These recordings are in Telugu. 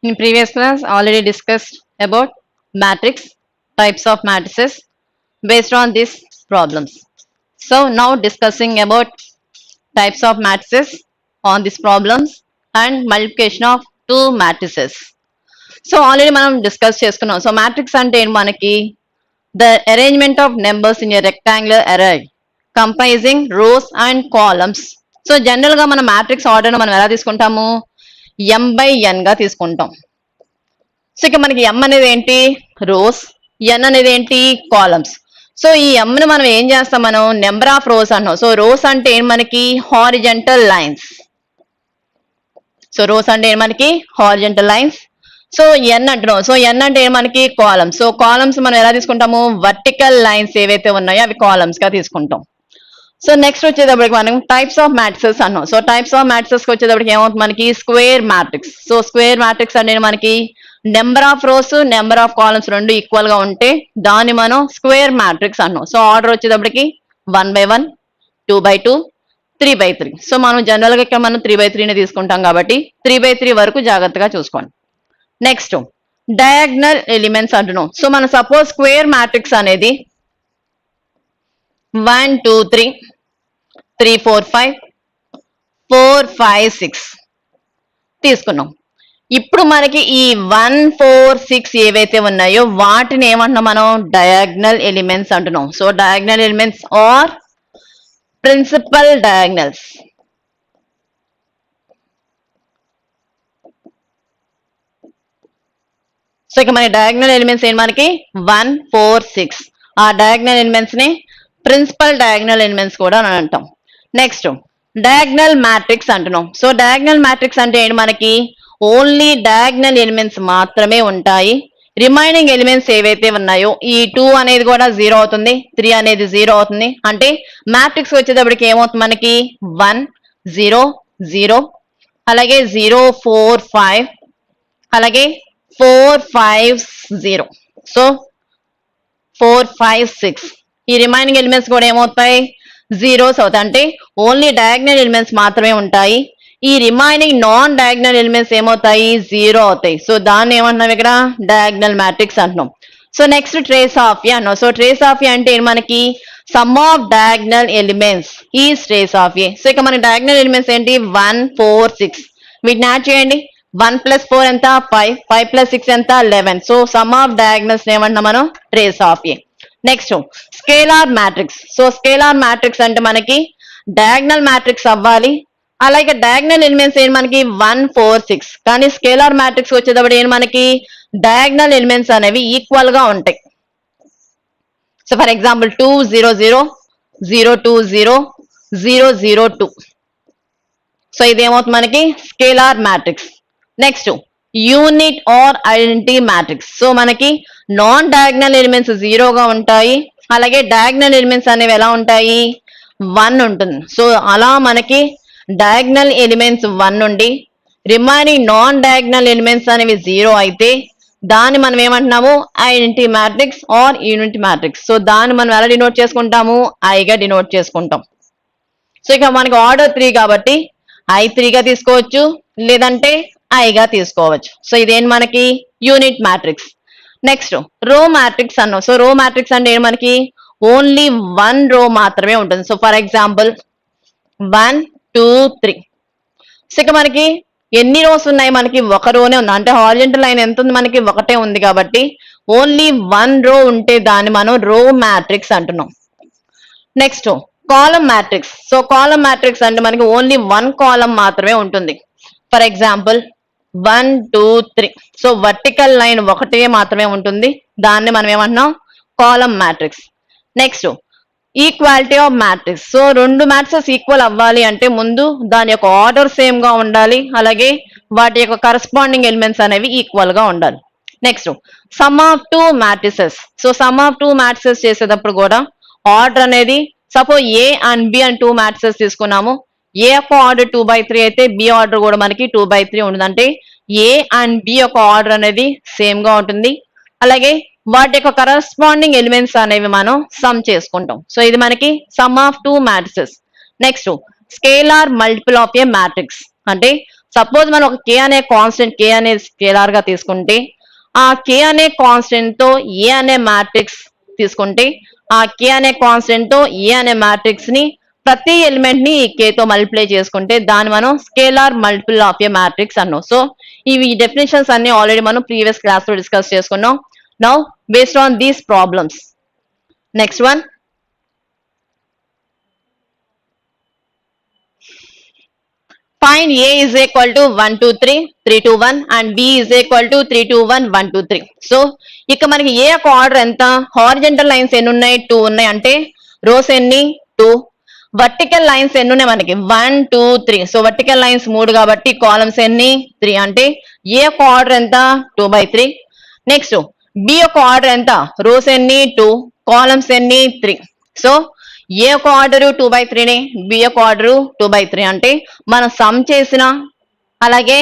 In previous class, already discussed about matrix, types of matrices based on these problems. So now discussing about types of matrices on these problems and multiplication of two matrices. So already మనం డిస్కస్ చేసుకున్నాం. సో మ్యాట్రిక్స్ అంటే ఏంటి మనకి the arrangement of numbers in a rectangular array comprising rows and columns. So general గా మన మ్యాట్రిక్స్ ఆర్డర్ మనం ఎలా తీసుకుంటాము m by n గా తీసుకుంటాం. సో ఇక మనకి m అనేది ఏంటి రోస్, n అనేది ఏంటి కాలమ్స్. సో ఈ m ని మనం ఏం చేస్తాం, మనం నెంబర్ ఆఫ్ రోస్ అంటాం. సో రోస్ అంటే ఏంటి మనకి హారిజంటల్ లైన్స్. సో రోస్ అంటే ఏంటి మనకి హారిజంటల్ లైన్స్. సో ఎన్ అంటున్నాం. సో ఎన్ అంటే మనకి కాలమ్స్. సో కాలమ్స్ మనం ఎలా తీసుకుంటాము, వర్టికల్ లైన్స్ ఏవైతే ఉన్నాయో అవి కాలమ్స్ గా తీసుకుంటాం. సో నెక్స్ట్ వచ్చేటప్పటికి మనం టైప్స్ ఆఫ్ మ్యాట్రిసెస్ అన్నాం. సో టైప్స్ ఆఫ్ మ్యాట్రిసెస్ వచ్చేటప్పటికి ఏమవుతుంది మనకి square matrix. So square matrix అంటే మనకి number of rose number of columns రెండు ఈక్వల్ గా ఉంటే దాన్ని మనం స్క్వేర్ మ్యాట్రిక్స్ అన్నాం. సో ఆర్డర్ వచ్చేటప్పటికి 1/1, 2/2, 3/3. సో మనం జనరల్ గా ఇక్కడ మనం 3/3 తీసుకుంటాం కాబట్టి 3/3 వరకు జాగ్రత్తగా చూసుకోండి. నెక్స్ట్ డయాగ్నల్ ఎలిమెంట్స్ అంటున్నాం. సో మన సపోజ్ స్క్వేర్ మ్యాట్రిక్స్ అనేది 1 2 3 3 4 5 4 5 6 తీసుకున్నాం. ఇప్పుడు మనకి ఈ 1 4 6 ఏవైతే ఉన్నాయో వాటిని ఏమంటున్నాం మనం డయాగ్నల్ ఎలిమెంట్స్ అంటున్నాం. So diagonal elements are principal diagonals. So ఇక మన డయాగ్నల్ ఎలిమెంట్స్ ఏంటి మనకి 1 4 6. ఆ డయాగ్నల్ ఎలిమెంట్స్ ని ప్రిన్సిపల్ డయాగ్నల్ ఎలిమెంట్స్ కూడా అని అంటాం. నెక్స్ట్ డయాగ్నల్ మ్యాట్రిక్స్ అంటున్నాం. సో డయాగ్నల్ మ్యాట్రిక్స్ అంటే ఏంటి మనకి ఓన్లీ డయాగ్నల్ ఎలిమెంట్స్ మాత్రమే ఉంటాయి. రిమైనింగ్ ఎలిమెంట్స్ ఏవైతే ఉన్నాయో ఈ 2 అనేది కూడా 0 అవుతుంది, 3 అనేది 0 అవుతుంది. అంటే మ్యాట్రిక్స్ వచ్చేటప్పటికి ఏమవుతుంది మనకి 1 0 0, అలాగే 0 4 5, అలాగే 4 5 0. సో 4 5 6 ఈ రిమైనింగ్ ఎలిమెంట్స్ కూడా ఏమవుతాయి జీరోస్ అవుతాయి. అంటే ఓన్లీ డయాగ్నల్ ఎలిమెంట్స్ మాత్రమే ఉంటాయి. ఈ రిమైనింగ్ నాన్ డయాగ్నల్ ఎలిమెంట్స్ ఏమవుతాయి 0 అవుతాయి. సో దాన్ని ఏమంటున్నాం ఇక్కడ డయాగ్నల్ మ్యాట్రిక్స్ అంటున్నాం. సో నెక్స్ట్ ట్రేస్ ఆఫ్ ఏ అన్నాం. సో ట్రేస్ ఆఫ్ ఏ అంటే మనకి some of diagonal elements is trace of A. So ఇక మన డయాగ్నల్ ఎలిమెంట్స్ ఏంటి 1 4 6. వీటిని యాడ్ చేయండి. 1 + 4 ఎంత 5, 5 + 6 ఎంత 11. సో సమ్ ఆఫ్ డయాగ్నల్స్ ఏమంటున్నాం మనం trace of A. Next scalar matrix. So scalar matrix అంటే మనకి డయాగ్నల్ మ్యాట్రిక్స్ అవ్వాలి, అలాగే డయాగ్నల్ ఎలిమెంట్స్ ఏంటి మనకి 1 4 6. కానీ స్కేలార్ మ్యాట్రిక్స్ వచ్చేటప్పుడు ఏంటి మనకి డయాగ్నల్ ఎలిమెంట్స్ అనేవి ఈక్వల్ గా ఉంటాయి. So for example 2 0 0 0 2 0 0 0 2. సో ఇది ఏమవుతుంది మనకి scalar matrix. Next unit or identity matrix. So మనకి నాన్ డయాగ్నల్ ఎలిమెంట్స్ 0 గా ఉంటాయి, అలాగే డయాగ్నల్ ఎలిమెంట్స్ అనేవి ఎలా ఉంటాయి 1 ఉంటుంది. సో అలా మనకి డయాగ్నల్ ఎలిమెంట్స్ 1 నుండి రిమైనింగ్ నాన్ డయాగ్నల్ ఎలిమెంట్స్ అనేవి 0 అయితే దాన్ని మనం ఏమంటున్నాము identity matrix or unit matrix. So దాన్ని మనం ఎలా డినోట్ చేసుకుంటాము ఐగా డినోట్ చేసుకుంటాం. సో ఇక మనకి ఆర్డర్ 3 కాబట్టి I3 గా తీసుకోవచ్చు, లేదంటే ఐగా తీసుకోవచ్చు. సో ఇదేంటి మనకి యూనిట్ మ్యాట్రిక్స్. నెక్స్ట్ రో మ్యాట్రిక్స్ అన్నాం. సో రో మ్యాట్రిక్స్ అంటే ఏంటి మనకి ఓన్లీ 1 రో మాత్రమే ఉంటుంది. So for example 1 2 3. సో ఇక మనకి ఎన్ని రోస్ ఉన్నాయి మనకి ఒక రోనే ఉంది. అంటే హారిజంటల్ లైన్ ఎంత ఉంది మనకి ఒకటే ఉంది కాబట్టి ఓన్లీ 1 రో ఉంటే దాన్ని మనం రో మ్యాట్రిక్స్ అంటున్నాం. Next column matrix. So column matrix అంటే మనకి ఓన్లీ 1 కాలమ్ మాత్రమే ఉంటుంది. For example 1 2 3. So vertical line ఒకటే మాత్రమే ఉంటుంది, దాన్ని మనం ఏమంటున్నాం column matrix. Next equality of matrix. So రెండు మ్యాట్రిక్స్ ఈక్వల్ అవ్వాలి అంటే ముందు దాని యొక్క ఆర్డర్ సేమ్ గా ఉండాలి, అలాగే వాటి యొక్క కరస్పాండింగ్ ఎలిమెంట్స్ అనేవి ఈక్వల్ గా ఉండాలి. Next sum of 2 matrices. So sum of 2 matrices చేసేటప్పుడు కూడా ఆర్డర్ అనేది suppose A and B and 2 matrices తీసుకున్నాము. ఏ యొక్క ఆర్డర్ 2/3 అయితే బి ఆర్డర్ కూడా మనకి 2/3 ఉంటుంది. అంటే ఏ అండ్ బి యొక్క ఆర్డర్ అనేది సేమ్ గా ఉంటుంది, అలాగే వాటి యొక్క కరస్పాండింగ్ ఎలిమెంట్స్ అనేవి మనం సమ్ చేసుకుంటాం. సో ఇది మనకి some of 2 matrices. Next scalar multiple of A matrix. అంటే సపోజ్ మనం ఒక కే అనే కాన్స్టెంట్ కే అనే స్కేలార్ గా తీసుకుంటే ఆ కే అనే కాన్స్టెంట్ తో ఏ అనే మ్యాట్రిక్స్ తీసుకుంటే ఆ కే అనే కాన్స్టెంట్ తో ఏ అనే మ్యాట్రిక్స్ ని ప్రతి ఎలిమెంట్ ని కే తో మల్టిప్లై చేసుకుంటే దాన్ని మనం scalar multiple of A matrix అన్నాం. సో ఇవి డెఫినేషన్స్ అన్ని ఆల్రెడీ మనం ప్రీవియస్ క్లాస్ లో డిస్కస్ చేసుకున్నాం. Now based on these problems, next one, find A is equal to 1 2 3 3 2 1 and B is equal to 3 2 1 1 2 3. So ఇక మనకి ఏ యొక్క ఆర్డర్ ఎంత, హారిజంటల్ లైన్స్ ఎన్ని ఉన్నాయి, 2 ఉన్నాయి, అంటే రోస్ ఎన్ని 2, వర్టికల్ లైన్స్ ఎన్ని ఉన్నాయి మనకి 1 2 3. సో వర్టికల్ లైన్స్ 3 కాబట్టి కాలమ్స్ ఎన్ని 3, అంటే ఏ యొక్క ఆర్డర్ ఎంత 2/3. నెక్స్ట్ బి యొక్క ఆర్డర్ ఎంత, రోస్ ఎన్ని 2, కాలమ్స్ ఎన్ని 3. సో ఏ యొక్క ఆర్డర్ 2/3ని, బి యొక్క ఆర్డర్ 2/3, అంటే మనం సమ్ చేసిన అలాగే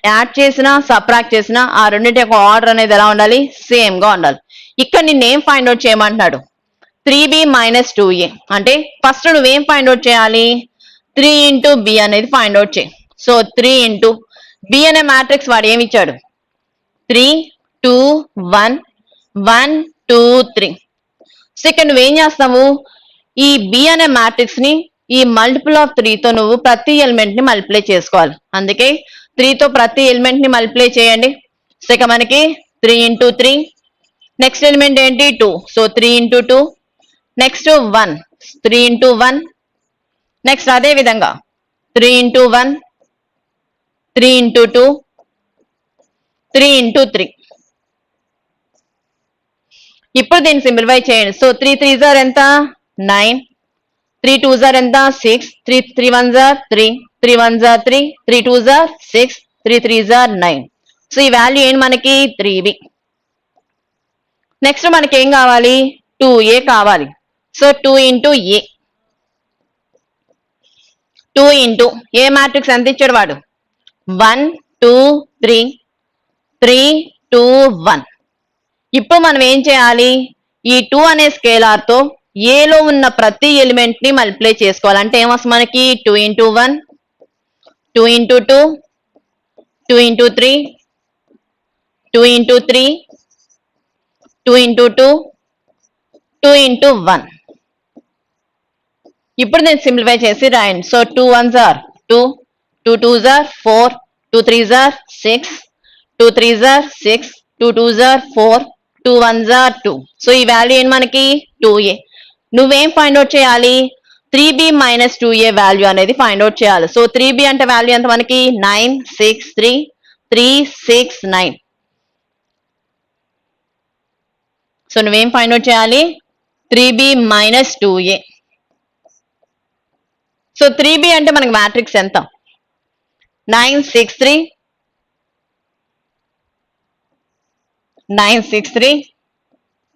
యాడ్ చేసిన సబ్ట్రాక్ట్ చేసిన ఆ రెండింటి యొక్క ఆర్డర్ అనేది ఎలా ఉండాలి, సేమ్ గా ఉండాలి. ఇక్కడ నిన్ను ఏం ఫైండ్ అవుట్ చేయమంటున్నాడు, 3b - 2a, అంటే ఫస్ట్ నువ్వేం ఫైండ్ అవుట్ చేయాలి, 3 ఇంటూ బి అనేది ఫైండ్ అవుట్ చేయి. సో 3 ఇంటూ బి అనే మ్యాట్రిక్స్ వాడు ఏమి ఇచ్చాడు, 3 2 1 1 2 3. సో ఇక్కడ నువ్వేం చేస్తావు, ఈ బి అనే మ్యాట్రిక్స్ ని ఈ మల్టిపుల్ ఆఫ్ 3 తో నువ్వు ప్రతి ఎలిమెంట్ ని మల్టిప్లై చేసుకోవాలి. అందుకే 3 తో ప్రతి ఎలిమెంట్ ని మల్టిప్లై చేయండి. సో ఇక మనకి 3 ఇంటూ 3, నెక్స్ట్ ఎలిమెంట్ ఏంటి 2, so 3 into 2, next 1 3 into 1, next అదే విధంగా 3 ఇంటూ 1 3 ఇంటూ 2 3 ఇంటూ 3. ఇప్పుడు దీన్ని సింప్లిఫై చేయండి. సో 3 3s ఆర్ ఎంత 9, 3 2s ఆర్ ఎంత 6, 3 3 1s are 3, 3 1s are 3, 3 2s are 6, 3 3s are 9. So ఈ వాల్యూ ఏంటి మనకి 3b. నెక్స్ట్ మనకి ఏం కావాలి, 2a కావాలి. సో 2 into A, 2 into A matrix ఎంత ఇచ్చాడు వాడు, 1 2 3 3 2 1. ఇప్పుడు మనం ఏం చేయాలి, ఈ 2 అనే స్కేలార్ తో ఏలో ఉన్న ప్రతి ఎలిమెంట్ ని మల్టిప్లై చేసుకోవాలి. అంటే ఏమొస్తుంది మనకి 2 into 1 2 into 2 2 into 3 2 into 3 2 into 2 2 into 1. ఇప్పుడు నేను సింప్లిఫై చేసి రాయండి. So 2 1s are 2, 2 2s are 4, 2 3s are 6, 2 3s are 6, 2 2s are 4, 2 1s are 2. So ఈ వాల్యూ ఏంటి మనకి 2a. నువ్వేం ఫైండ్ అవుట్ చేయాలి, 3b - 2a వాల్యూ అనేది ఫైండ్ అవుట్ చేయాలి. సో 3b అంటే వాల్యూ ఎంత మనకి 9 6 3 3 6 9. సో నువ్వేం ఫైండ్ అవుట్ చేయాలి, 3b - 2a. సో 3b అంటే మనకి మ్యాట్రిక్స్ ఎంత 9 6 3 9 6 3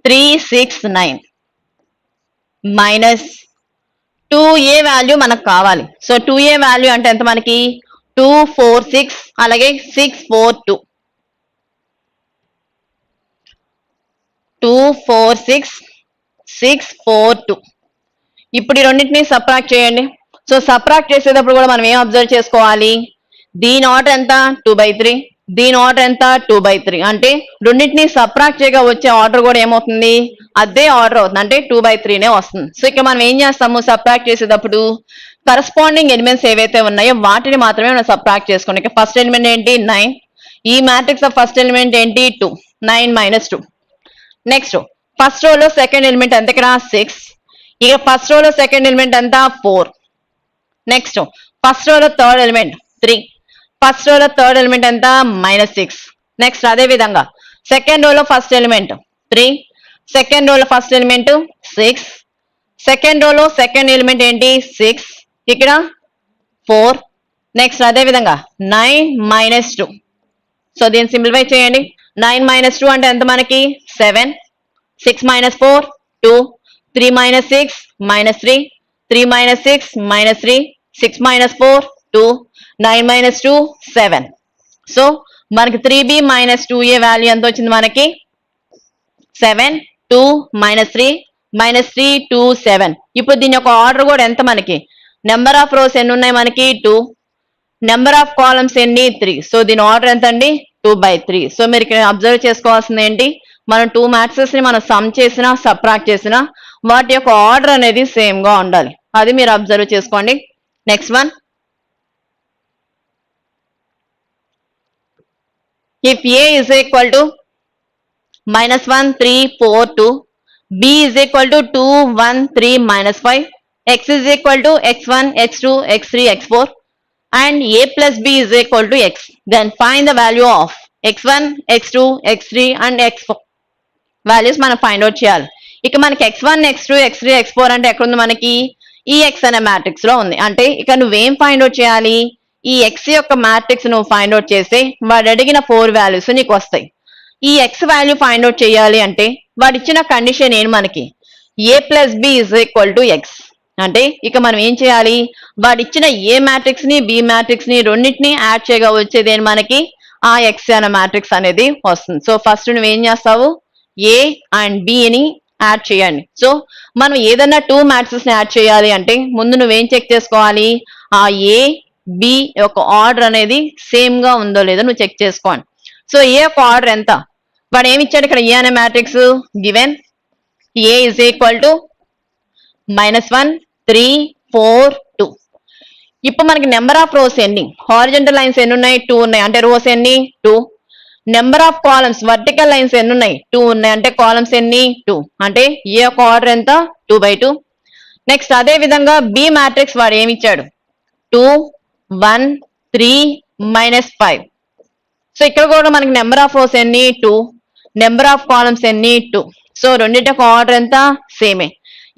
3 6 9 మైనస్ 2a వాల్యూ మనకు కావాలి. సో 2a వాల్యూ అంటే ఎంత మనకి 2 4 6 అలాగే 6 4 2 2 4 6 6 4 2. ఇప్పుడు ఈ రెండింటిని సబ్ట్రాక్ట్ చేయండి. సో సబ్ట్రాక్ట్ చేసేటప్పుడు కూడా మనం ఏం అబ్జర్వ్ చేసుకోవాలి, దీని ఆర్డర్ ఎంత 2/3, దీని ఆర్డర్ ఎంత 2/3, అంటే రెండింటిని సబ్ట్రాక్ట్ చేయగా వచ్చే ఆర్డర్ కూడా ఏమవుతుంది, అదే ఆర్డర్ అవుతుంది, అంటే 2/3నే వస్తుంది. సో ఇక మనం ఏం చేస్తాము, సబ్ట్రాక్ట్ చేసేటప్పుడు కరస్పాండింగ్ ఎలిమెంట్స్ ఏవైతే ఉన్నాయో వాటిని మాత్రమే మనం సబ్ట్రాక్ట్ చేసుకోండి. ఇక ఫస్ట్ ఎలిమెంట్ ఏంటి 9, ఈ మ్యాట్రిక్స్ ఆఫ్ ఫస్ట్ ఎలిమెంట్ ఏంటి 2, 9 - 2. నెక్స్ట్ ఫస్ట్ రోలో సెకండ్ ఎలిమెంట్ ఎంత ఇక్కడ 6, ఇక ఫస్ట్ రోలో సెకండ్ ఎలిమెంట్ ఎంత 4. నెక్స్ట్ ఫస్ట్ రోలో థర్డ్ ఎలిమెంట్ 3, ఫస్ట్ రోలో థర్డ్ ఎలిమెంట్ ఎంత -6. నెక్స్ట్ అదే విధంగా సెకండ్ రోలో ఫస్ట్ ఎలిమెంట్ 3, సెకండ్ రోలో ఫస్ట్ ఎలిమెంట్ 6, సెకండ్ రోలో సెకండ్ ఎలిమెంట్ ఏంటి 6, ఇక్కడ 4. నెక్స్ట్ అదే విధంగా 9 - 2. సో దీన్ని సింప్లిఫై చేయండి. 9 - 2 అంటే ఎంత మనకి 7, 6 - 4 2, 3 - 6 -3, 3 - 6 -3, 6 - 4 2, 9 - 2 7. సో మనకి 3b - 2a వాల్యూ ఎంత వచ్చింది మనకి 7 2 -3 -3 2 7. ఇప్పుడు దీని యొక్క ఆర్డర్ కూడా ఎంత మనకి, నెంబర్ ఆఫ్ రోస్ ఎన్ని ఉన్నాయి మనకి 2, నెంబర్ ఆఫ్ కాలమ్స్ ఎన్ని 3. సో దీని ఆర్డర్ ఎంత అండి 2/3. సో మీరు ఇక్కడ అబ్జర్వ్ చేసుకోవాల్సింది ఏంటి, మనం 2 మ్యాట్రిక్స్ ని మనం సమ్ చేసినా సబ్ట్రాక్ట్ చేసినా వాటి యొక్క ఆర్డర్ అనేది సేమ్ గా ఉండాలి. అది మీరు అబ్జర్వ్ చేసుకోండి. Next one, if A is equal to -1 3 4 2, B is equal to 2 1 3 -5, X is equal to x1 x2 x3 x4 and A plus B is equal to X, then find the value of x1 x2 x3 and x4 values మనం ఫైండ్ అవుట్ చేయాలి. ఇక మనకి x1 x2 x3 x4 అంటే ఎక్కడ ఉంది, మనకి ఈ X అనే మ్యాట్రిక్స్ లో ఉంది. అంటే ఇక నువ్వేం ఫైండ్ అవుట్ చేయాలి, ఈ X యొక్క మ్యాట్రిక్స్ నువ్వు ఫైండ్ అవుట్ చేస్తే వాడు అడిగిన 4 వాల్యూస్ నీకు వస్తాయి. ఈ X వాల్యూ ఫైండ్ అవుట్ చేయాలి అంటే వాడు ఇచ్చిన కండిషన్ ఏంటి, మనకి A plus B is equal to X. అంటే ఇక మనం ఏం చేయాలి, వాడు ఇచ్చిన ఏ మ్యాట్రిక్స్ ని బి మ్యాట్రిక్స్ ని రెండింటిని యాడ్ చేయగా వచ్చేది ఏంటి, మనకి ఆ X అనే మ్యాట్రిక్స్ అనేది వస్తుంది. సో ఫస్ట్ నువ్వేం చేస్తావు, A అండ్ B ని యాడ్ చేయండి. సో మనం ఏదైనా 2 మ్యాట్రిక్స్ ని యాడ్ చేయాలి అంటే ముందు నువ్వేం చెక్ చేసుకోవాలి, ఆ A B యొక్క ఆర్డర్ అనేది సేమ్ గా ఉందో లేదో నువ్వు చెక్ చేసుకోండి. సో A యొక్క ఆర్డర్ ఎంత, వాడు ఏమి ఇచ్చాడు ఇక్కడ, A అనే matrix given A is equal to -1 3 4 2. ఇప్పుడు మనకి నెంబర్ ఆఫ్ రోస్ ఎన్ని, హారిజంటల్ లైన్స్ ఎన్ని ఉన్నాయి 2 ఉన్నాయి, అంటే రోస్ ఎన్ని 2. Number of columns vertical lines ఎన్ని ఉన్నాయి 2 ఉన్నాయి, అంటే కాలమ్స్ ఎన్ని 2, అంటే ఏ యొక్క ఆర్డర్ ఎంత 2/2. నెక్స్ట్ అదే విధంగా బి మ్యాట్రిక్స్ వాడు ఏమి ఇచ్చాడు 2 1 3 -5. సో ఇక్కడ కూడా మనకి నెంబర్ ఆఫ్ రోస్ ఎన్ని 2, నెంబర్ ఆఫ్ కాలమ్స్ ఎన్ని 2. సో రెండింటి యొక్క ఆర్డర్ ఎంత సేమే.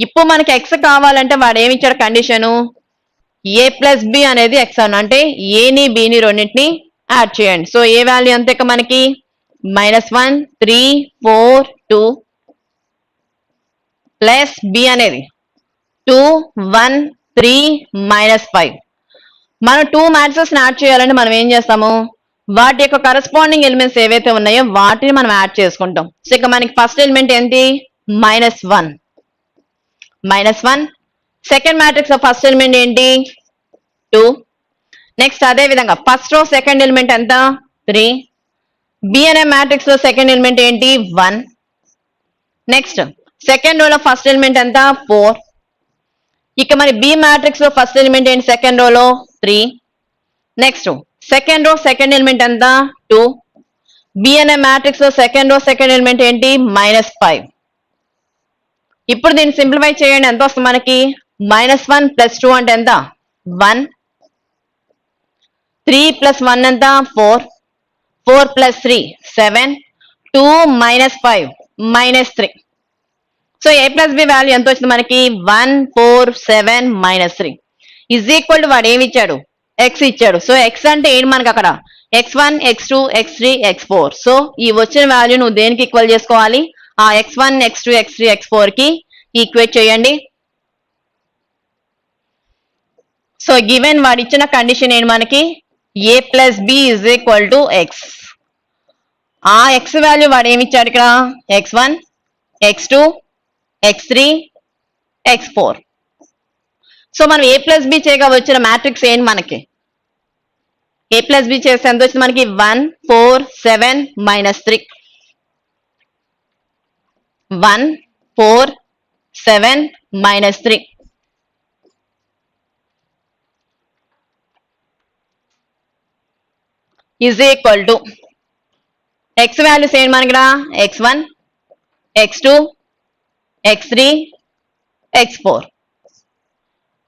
ఇప్పుడు మనకి ఎక్స్ కావాలంటే వాడు ఏమి ఇచ్చాడు కండిషను, A plus B అనేది ఎక్స్ అన్న, అంటే ఏని బిని రెండింటిని యాడ్ చేయండి. సో ఏ వాల్యూ అంతే మనకి -1 3 4 2 ప్లస్ బి అనేది 2 1 3 -5. మనం 2 మ్యాట్రిక్స్ యాడ్ చేయాలంటే మనం ఏం చేస్తాము, వాటి యొక్క కరెస్పాండింగ్ ఎలిమెంట్స్ ఏవైతే ఉన్నాయో వాటిని మనం యాడ్ చేసుకుంటాం. సో ఇక మనకి ఫస్ట్ ఎలిమెంట్ ఏంటి -1. సెకండ్ మ్యాట్రిక్స్ ఫస్ట్ ఎలిమెంట్ ఏంటి 2. నెక్స్ట్ అదే విధంగా ఫస్ట్ రో సెకండ్ ఎలిమెంట్ ఎంత 3. బి అనే మ్యాట్రిక్స్ లో సెకండ్ ఎలిమెంట్ ఏంటి 1. నెక్స్ట్ సెకండ్ రోలో ఫస్ట్ ఎలిమెంట్ ఎంత 4. ఇక మరి బి మ్యాట్రిక్స్ లో ఫస్ట్ ఎలిమెంట్ ఏంటి సెకండ్ రోలో 3. Next second row second element ఎంత 2. బి అనే మ్యాట్రిక్స్ లో సెకండ్ రో సెకండ్ ఎలిమెంట్ ఏంటి -5. ఇప్పుడు దీన్ని సింప్లిఫై చేయండి, ఎంత వస్తుంది మనకి -1 + 2 అంటే ఎంత 1. 3 + 1 ఎంత 4. 4 + 3 7. 2 -5 -3. So A plus B value ఎంత వచ్చింది మనకి 1 4 7 -3 ఈజ్ ఈక్వల్ టు వాడు ఏమి ఇచ్చాడు ఎక్స్ ఇచ్చాడు. సో ఎక్స్ అంటే ఏంటి మనకి అక్కడ x1 x2 x3 x4. So ఈ వచ్చిన వాల్యూ నువ్వు దేనికి ఈక్వల్ చేసుకోవాలి, ఆ x1 x2 x3 x4 కి ఈక్వేట్ చేయండి. సో గివెన్ వాడు ఇచ్చిన కండిషన్ ఏంటి మనకి A plus B is equal to X. ఆ X వాల్యూ వాడు ఏమి ఇచ్చాడు ఇక్కడ x1 x2 x3 x4. So మనం A plus B చేయగా వచ్చిన మ్యాట్రిక్స్ ఏంటి మనకి, A plus B చేస్తే ఎంత వచ్చింది మనకి 1 4 7 -3. 1 4 7 -3. Is equal to X values ఏంటి మనకి x1 x2 x3 x4.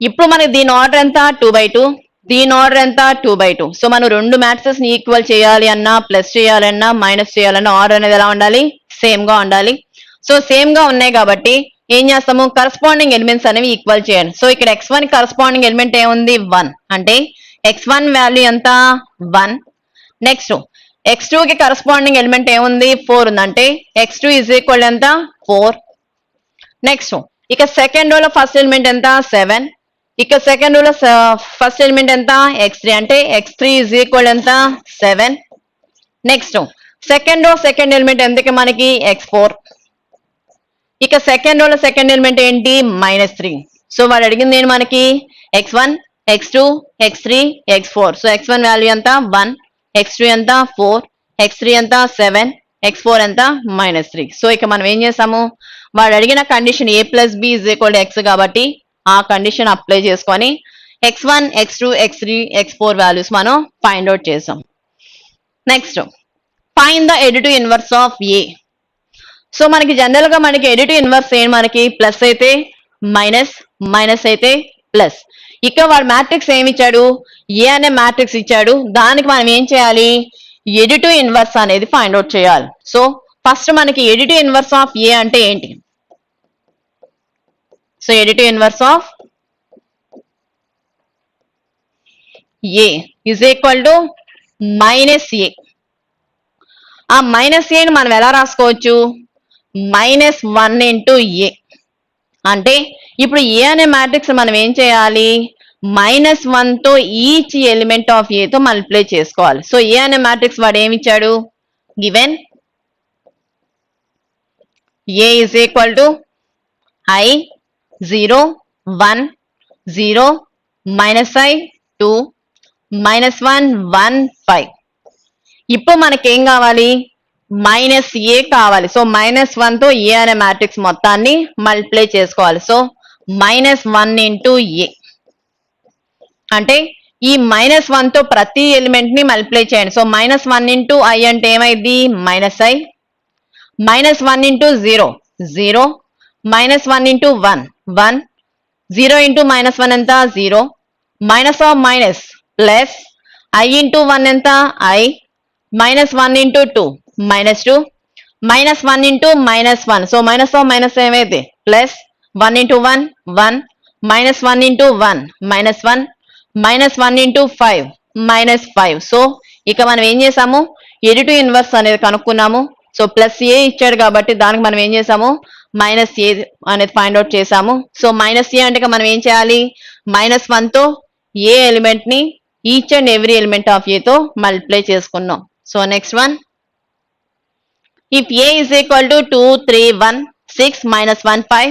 ఇప్పుడు మనకి దీని ఆర్డర్ ఎంత 2/2, దీని ఆర్డర్ ఎంత 2/2. సో మనం రెండు మ్యాట్రిక్స్ ని ఈక్వల్ చేయాలి అన్నా ప్లస్ చేయాలన్నా మైనస్ చేయాలన్నా ఆర్డర్ అనేది ఎలా ఉండాలి సేమ్ గా ఉండాలి. సో సేమ్ గా ఉన్నాయి కాబట్టి ఏం చేస్తాము కరస్పాండింగ్ ఎలిమెంట్స్ అనేవి ఈక్వల్ చేయండి. సో ఇక్కడ x1 కరస్పాండింగ్ ఎలిమెంట్ ఏముంది 1, అంటే x1 వాల్యూ ఎంత 1. నెక్స్ట్ x2 కి కరస్పాండింగ్ ఎలిమెంట్ ఏముంది 4 ఉంది, అంటే x2 ఈజ్ ఈక్వల్ ఎంత 4. నెక్స్ట్ ఇక సెకండ్ రోలో ఫస్ట్ ఎలిమెంట్ ఎంత 7. ఇక సెకండ్ రోలో ఫస్ట్ ఎలిమెంట్ ఎంత x3, అంటే x3 ఈజ్ ఈక్వల్ ఎంత 7. Next second row second element ఎందుకు మనకి x4. ఇక సెకండ్ రోలో సెకండ్ ఎలిమెంట్ ఏంటి -3. సో వాడు అడిగింది ఏంటి మనకి x1 x2, x3, x4. So x1 value ఎంత 1, x2 ఎంత 4, x3 ఎంత 7, x4 ఎంత -3. సో ఇక మనం ఏం చేసాము, వాడు అడిగిన condition a plus b is equal to x కాబట్టి ఆ కండిషన్ అప్లై చేసుకొని x1, x2, x3, x4 values మనం ఫైండ్ అవుట్ చేసాం. Next find the additive inverse of a. So మనకి జనరల్ గా మనకి ఎడిటివ్ ఇన్వర్స్ ఏంటి, మనకి ప్లస్ అయితే మైనస్, మైనస్ అయితే ప్లస్. ఇక్కడ వాడు మ్యాట్రిక్స్ ఏమి ఇచ్చాడు, ఏ అనే మ్యాట్రిక్స్ ఇచ్చాడు, దానికి మనం ఏం చేయాలి, ఎడిటివ్ ఇన్వర్స్ అనేది ఫైండ్ అవుట్ చేయాలి. సో ఫస్ట్ మనకి ఎడిటివ్ ఇన్వర్స్ ఆఫ్ ఏ అంటే ఏంటి, so additive inverse of A is equal to minus A. ఆ మైనస్ ఏని మనం ఎలా రాసుకోవచ్చు, -1 ఇంటూ ఏ. అంటే ఇప్పుడు ఏ అనే మ్యాట్రిక్స్ మనం ఏం చేయాలి, -1 తో ఈచ్ ఎలిమెంట్ ఆఫ్ ఏ తో మల్టిప్లై చేసుకోవాలి. సో ఏ అనే మ్యాట్రిక్స్ వాడు ఏమి ఇచ్చాడు, given a is equal to I 0 1 0 -i 2 -1 1 5. ఇప్పుడు మనకేం కావాలి, మైనస్ ఏ కావాలి. సో -1 తో ఏ అనే మ్యాట్రిక్స్ మొత్తాన్ని మల్టిప్లై చేసుకోవాలి. సో -1 ఇంటూ ఏ అంటే ఈ -1 తో ప్రతి ఎలిమెంట్ ని మల్టిప్లై చేయండి. సో -1 ఇంటూ ఐ అంటే ఏమైంది, -i, -1 ఇంటూ 0 0, -1 ఇంటూ 1 1, 0 ఇంటూ -1 ఎంత 0, minus of minus plus, i into 1 ఎంత i, -1 into 2 -2, -1 into -1. So minus of minus ఏమైంది plus, 1 into 1 1, -1 into 1 -1, -1 into 5 -5. So ఇక మనం ఏం చేసాము, ఎడిటివ్ ఇన్వర్స్ అనేది కనుక్కున్నాము. సో ప్లస్ ఏ ఇచ్చాడు కాబట్టి దానికి మనం ఏం చేసాము, మైనస్ ఏ అనేది ఫైండ్ అవుట్ చేసాము. సో మైనస్ ఏ అంటే మనం ఏం చేయాలి, -1 తో ఏ ఎలిమెంట్ ని each and every element of A తో మల్టిప్లై చేసుకున్నాం. So next one, if a is equal to 2 3 1 6 -1 5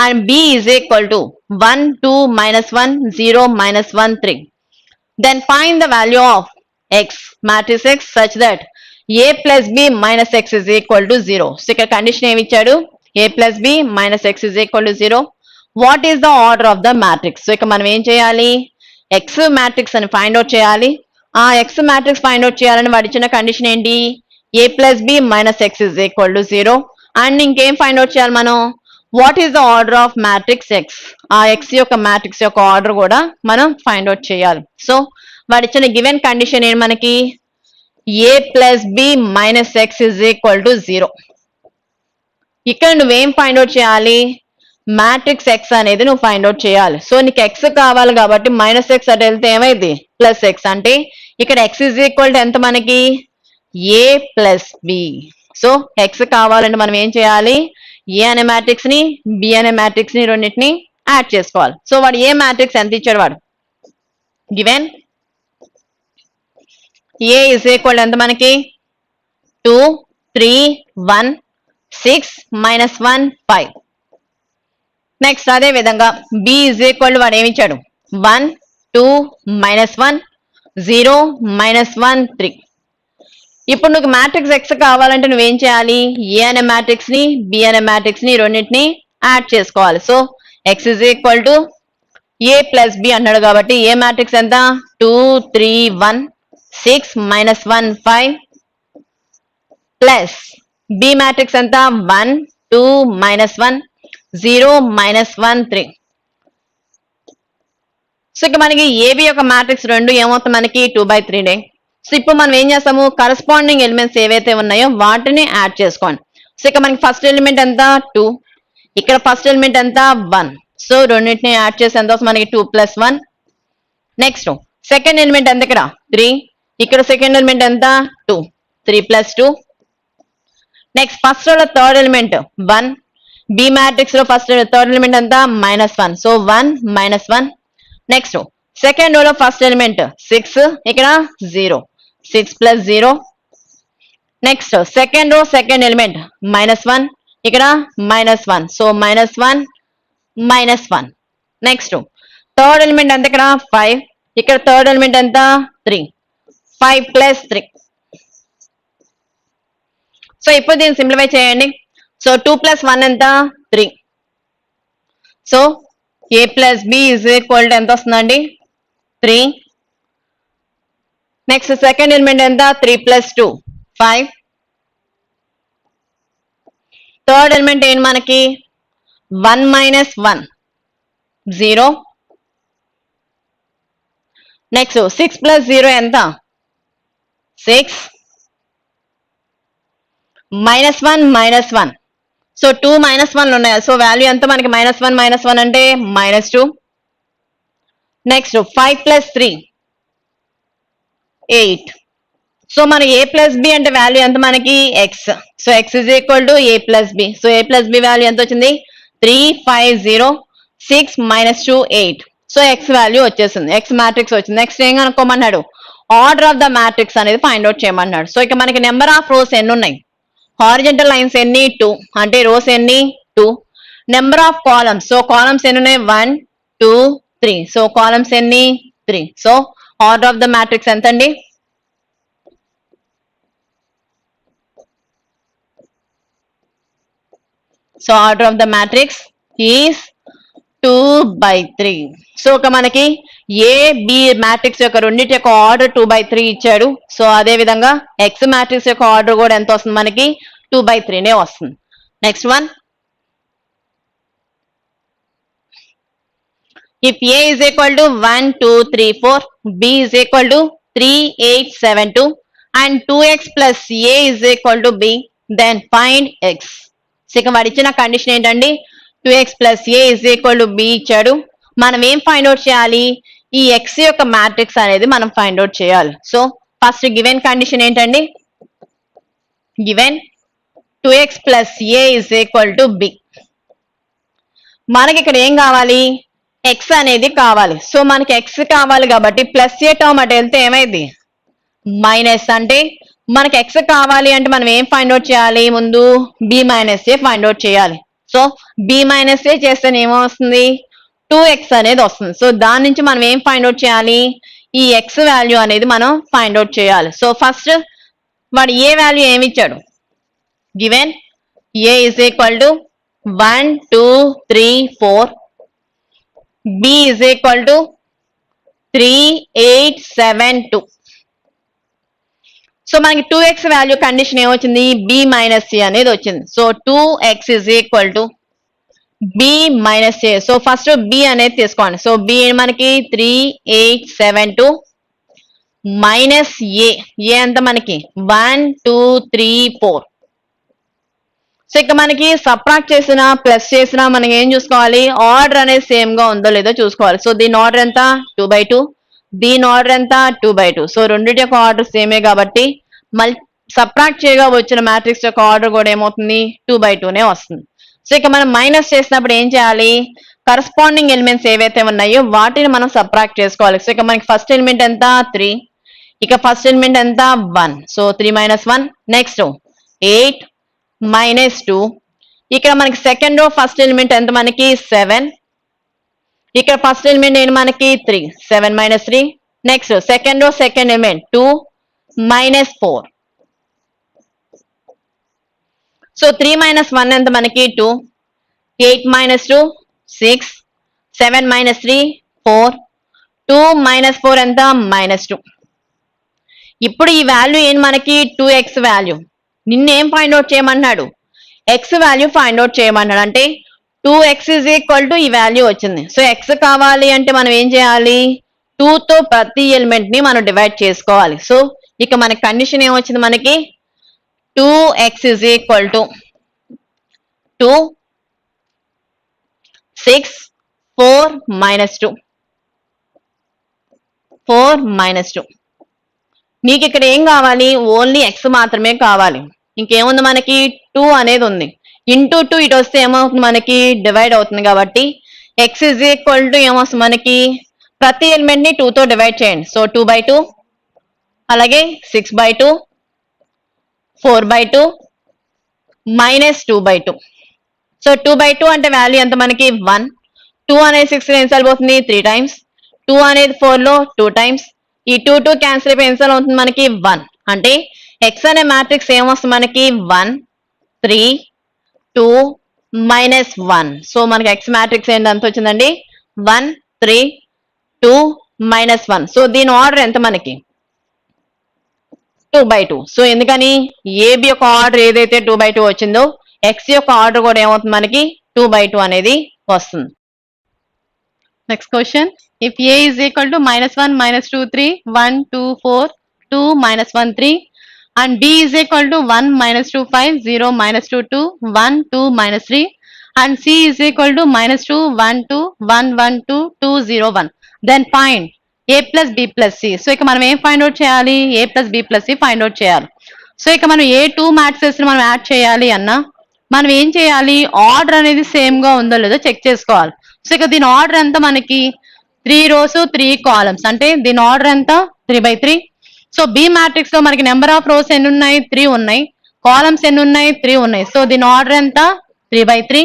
and b is equal to 1 2 -1 0 -1 3, then find the value of x matrix x such that a plus b minus x is equal to 0. So ఇక్కడ కండిషన్ ఏమి ఇచ్చాడు, a plus b minus x is equal to 0. What is the order of the matrix. So ఇక మనం ఏం చేయాలి, ఎక్స్ మ్యాట్రిక్స్ అని ఫైండ్ అవుట్ చేయాలి. ఆ ఎక్స్ మ్యాట్రిక్స్ ఫైండ్ అవుట్ చేయాలని వాడు ఇచ్చిన కండిషన్ ఏంటి, a plus b minus x is equal to 0. And ఇంకేం ఫైండ్ అవుట్ చేయాలి మనం, what is the order of matrix X. ఆ ఎక్స్ యొక్క మ్యాట్రిక్స్ యొక్క ఆర్డర్ కూడా మనం ఫైండ్ అవుట్ చేయాలి. సో వాడు ఇచ్చిన గివెన్ కండిషన్ ఏంటి మనకి, a plus b minus x is equal to 0. ఇక్కడ నువ్వేం ఫైండ్ అవుట్ చేయాలి, మ్యాట్రిక్స్ ఎక్స్ అనేది నువ్వు ఫైండ్ అవుట్ చేయాలి. సో నీకు ఎక్స్ కావాలి కాబట్టి -x అటు వెళ్తే ఏమైంది +x. అంటే ఇక్కడ x is equal to ఎంత మనకి, a plus b. So x కావాలంటే మనం ఏం చేయాలి, a అనే మ్యాట్రిక్స్ ని b అనే మ్యాట్రిక్స్ ని రెండింటిని యాడ్ చేసుకోవాలి. సో వాడు ఏ మ్యాట్రిక్స్ ఎంత ఇచ్చాడు, వాడు given a is equal to ఎంత మనకి 2 3 1 6 -1 5. నెక్స్ట్ అదే విధంగా b is equal to వాడు ఏమి ఇచ్చాడు, 1 2 -1 0 -1 3. ఇప్పుడు నువ్వు మ్యాట్రిక్స్ ఎక్స్ కావాలంటే నువ్వేం చేయాలి, ఏ అనే మ్యాట్రిక్స్ ని బి అనే మ్యాట్రిక్స్ ని రెండింటిని యాడ్ చేసుకోవాలి. So X is equal to A plus B అన్నాడు కాబట్టి ఏ మ్యాట్రిక్స్ ఎంత 2 3 1 6 -1 5 ప్లస్ బి మ్యాట్రిక్స్ ఎంత 1 2 -1 0 -1 3. సో ఇక మనకి ఏబి యొక్క మ్యాట్రిక్స్ రెండు ఏమవుతుంది మనకి 2/3. సో ఇప్పుడు మనం ఏం చేస్తాము, కరస్పాండింగ్ ఎలిమెంట్స్ ఏవైతే ఉన్నాయో వాటిని యాడ్ చేసుకోండి. సో ఇక మనకి ఫస్ట్ ఎలిమెంట్ ఎంత 2, ఇక్కడ ఫస్ట్ ఎలిమెంట్ ఎంత 1. సో రెండింటిని యాడ్ చేసి ఎంత వస్తుంది మనకి 2 + 1. నెక్స్ట్ సెకండ్ ఎలిమెంట్ ఎంత ఇక్కడ 3, ఇక్కడ సెకండ్ ఎలిమెంట్ ఎంత 2 3 + 2. నెక్స్ట్ ఫస్ట్ లో థర్డ్ ఎలిమెంట్ 1, బి మ్యాట్రిక్స్ లో ఫస్ట్ థర్డ్ ఎలిమెంట్ ఎంత -1. సో 1 -1. నెక్స్ట్ సెకండ్ రో లో ఫస్ట్ ఎలిమెంట్ 6, ఇక్కడ 0 6 + 0. Next second row second element -1, ఇక్కడ -1. సో -1 -1. నెక్స్ట్ థర్డ్ ఎలిమెంట్ ఎంత ఇక్కడ 5, ఇక్కడ థర్డ్ ఎలిమెంట్ ఎంత 3, 5 ప్లస్ 3. సో ఇప్పుడు దీన్ని సింప్లిఫై చేయండి. సో 2 ప్లస్ 1 ఎంత 3. So a plus b is equal to ఎంత వస్తుందండి 3. నెక్స్ట్ సెకండ్ ఎలిమెంట్ ఎంత 3 ప్లస్ 2 5. థర్డ్ ఎలిమెంట్ ఏంటి మనకి 1 మైనస్ 1 0. నెక్స్ట్ 6 ప్లస్ 0 ఎంత 6. Minus 1 minus 1. సో 2 మైనస్ 1 ఉన్నాయి. సో వాల్యూ ఎంత మనకి -1 అంటే -2. Next 5 plus 3 8. సో మన a ప్లస్ b అంటే వాల్యూ ఎంత మనకి x. So x is equal to a plus b. So a plus b value ఎంత వచ్చింది 3 5 0 6 -2 8. సో x వాల్యూ వచ్చేసింది, x మ్యాట్రిక్స్ వచ్చింది. నెక్స్ట్ ఏం కనుక్కోమన్నాడు ఆర్డర్ ఆఫ్ ద మ్యాట్రిక్స్ అనేది ఫైండ్ అవుట్ చేయమన్నాడు. సో ఇక మనకి నెంబర్ ఆఫ్ రోస్ ఎన్ని ఉన్నాయి, హారిజంటల్ లైన్స్ ఎన్ని 2 అంటే రోస్ ఎన్ని 2. Number of columns, so columns ఎన్ని ఉన్నాయి 1 2 3. సో కాలమ్స్ ఎన్ని 3. So order of the matrix ఎంత అండి so order of the matrix is 2/3. So ఒక మనకి ఏ బి మ్యాట్రిక్స్ యొక్క రెండింటి యొక్క ఆర్డర్ 2/3 ఇచ్చాడు. సో అదే విధంగా ఎక్స్ మ్యాట్రిక్స్ యొక్క ఆర్డర్ కూడా ఎంత వస్తుంది మనకి 2/3 వస్తుంది. Next one, if A is equal to 1 2 3 4, b is equal to 3 8 7 2 and 2x plus a is equal to b, then find x. So ఇక వాడు ఇచ్చిన కండిషన్ ఏంటండి 2x plus a is equal to b ఇచ్చాడు. మనం ఏం ఫైండ్ అవుట్ చేయాలి, ఈ x యొక్క మ్యాట్రిక్స్ అనేది మనం ఫైండ్ అవుట్ చేయాలి. సో ఫస్ట్ గివెన్ కండిషన్ ఏంటండి, given 2x plus a is equal to b. మనకి ఇక్కడ ఏం కావాలి x అనేది కావాలి. సో మనకి x కావాలి కాబట్టి ప్లస్ ఏ టర్మ్ అటు వెళ్తే ఏమైంది మైనస్. అంటే మనకి x కావాలి అంటే మనం ఏం ఫైండ్ అవుట్ చేయాలి, ముందు b మైనస్ ఏ ఫైండ్ అవుట్ చేయాలి. సో b మైనస్ ఏ చేస్తే ఏమొస్తుంది 2x అనేది వస్తుంది. సో దాని నుంచి మనం ఏం ఫైండ్ అవుట్ చేయాలి, ఈ x వాల్యూ అనేది మనం ఫైండ్ అవుట్ చేయాలి. సో ఫస్ట్ వాడు ఏ వాల్యూ ఏమి ఇచ్చాడు, given a is equal to 1 2 3 4, b is equal to 3 8 7 2. So మనకి 2x వాల్యూ కండిషన్ ఏమొచ్చింది b మైనస్ c అనేది వచ్చింది. So 2x is equal to b minus a. So first b అనేది తీసుకోండి. సో b మనకి 3 8 7 2 మైనస్ a ఎంత మనకి 1 2 3 4. సో ఇక మనకి సబ్ట్రాక్ట్ చేసిన ప్లస్ చేసినా మనకి ఏం చూసుకోవాలి, ఆర్డర్ అనేది సేమ్ గా ఉందో లేదో చూసుకోవాలి. సో దీని ఆర్డర్ ఎంత 2/2, దీని ఆర్డర్ ఎంత 2/2. సో రెండింటి యొక్క ఆర్డర్ సేమే కాబట్టి మళ్ళీ సబ్ట్రాక్ట్ చేయగా వచ్చిన మ్యాట్రిక్స్ యొక్క ఆర్డర్ కూడా ఏమవుతుంది 2/2 వస్తుంది. సో ఇక మనం మైనస్ చేసినప్పుడు ఏం చేయాలి, కరస్పాండింగ్ ఎలిమెంట్స్ ఏవైతే ఉన్నాయో వాటిని మనం సబ్ట్రాక్ట్ చేసుకోవాలి. సో ఇక మనకి ఫస్ట్ ఎలిమెంట్ ఎంత 3, ఇక ఫస్ట్ ఎలిమెంట్ ఎంత 1. సో 3 - 1. నెక్స్ట్ 8 -2. ఇక్కడ మనకి సెకండ్ రో ఫస్ట్ ఎలిమెంట్ ఎంత మనకి 7, ఇక్కడ ఫస్ట్ ఎలిమెంట్ ఏంటి మనకి 3 7 - 3. Next second row second element 2 -4. So 3 - 1 ఎంత మనకి 2, 8 - 2 6, 7 - 3 4, 2 - 4 ఎంత -2. ఇప్పుడు ఈ వాల్యూ ఏంటి మనకి 2x వాల్యూ, నిన్నేం ఫైండ్ అవుట్ చేయమన్నాడు x వాల్యూ ఫైండ్ అవుట్ చేయమన్నాడు. అంటే 2x is equal to ఈ వాల్యూ వచ్చింది. సో x కావాలి అంటే మనం ఏం చేయాలి 2 తో ప్రతి ఎలిమెంట్ ని మనం డివైడ్ చేసుకోవాలి. సో ఇక మన కండిషన్ ఏమొచ్చింది మనకి 2x is equal to 2 6 4 -2 4 -2. మీకు ఇక్కడ ఏం కావాలి, ఓన్లీ x మాత్రమే కావాలి. ఇంకేముంది మనకి 2 అనేది ఉంది, ఇంటూ 2 ఇటు వస్తే ఏమవుతుంది మనకి డివైడ్ అవుతుంది. కాబట్టి x is equal to ఏమొస్తుంది మనకి ప్రతి ఎలిమెంట్ ని 2 తో డివైడ్ చేయండి. సో 2/2, అలాగే 6/2 4/2 -2/2. సో 2/2 అంటే వాల్యూ ఎంత మనకి 1, 2 అనేది 6 ఎన్నిసార్లు పోతుంది 3 టైమ్స్, 2 అనేది 4 లో 2 టైమ్స్, ఈ 2 క్యాన్సిల్ అయిపోయి ఎన్నిసార్లు అవుతుంది మనకి 1. అంటే x అనే మ్యాట్రిక్స్ ఏమొస్తుంది మనకి 1 3 2 -1. సో మనకి x మ్యాట్రిక్స్ ఏంటి ఎంత వచ్చిందండి 1 3 2 -1. సో దీని ఆర్డర్ ఎంత మనకి 2/2. సో ఎందుకని ఏబి యొక్క ఆర్డర్ ఏదైతే 2/2 వచ్చిందో x యొక్క ఆర్డర్ కూడా ఏమవుతుంది మనకి 2/2 అనేది వస్తుంది. Next question. If a is equal to -1, -2, 3, 1, 2, 4, 2, -1, 3 and b is equal to 1, -2, 5, 0, -2, 2, 1, 2, -3 and c is equal to -2, 1, 2, 1, 1, 2, 2, 0, 1. Then find a plus b plus c. So ఇక మనం ఏం ఫైండ్ అవుట్ చేయాలి a plus b plus c find out చేయాలి. సో ఇక మనం ఏ 2 మ్యాట్రిసెస్ మనం యాడ్ చేయాలి అన్నా మనం ఏం చేయాలి ఆర్డర్ అనేది సేమ్ గా ఉందో లేదో చెక్ చేసుకోవాలి. సో ఇక దీని ఆర్డర్ ఎంత మనకి 3 rows 3 columns అంటే దీని ఆర్డర్ ఎంత 3/3. సో బి మ్యాట్రిక్స్ లో మనకి నెంబర్ ఆఫ్ రోస్ ఎన్ని ఉన్నాయి 3 ఉన్నాయి, కాలమ్స్ ఎన్ని ఉన్నాయి 3 ఉన్నాయి. సో దీని ఆర్డర్ ఎంత 3/3.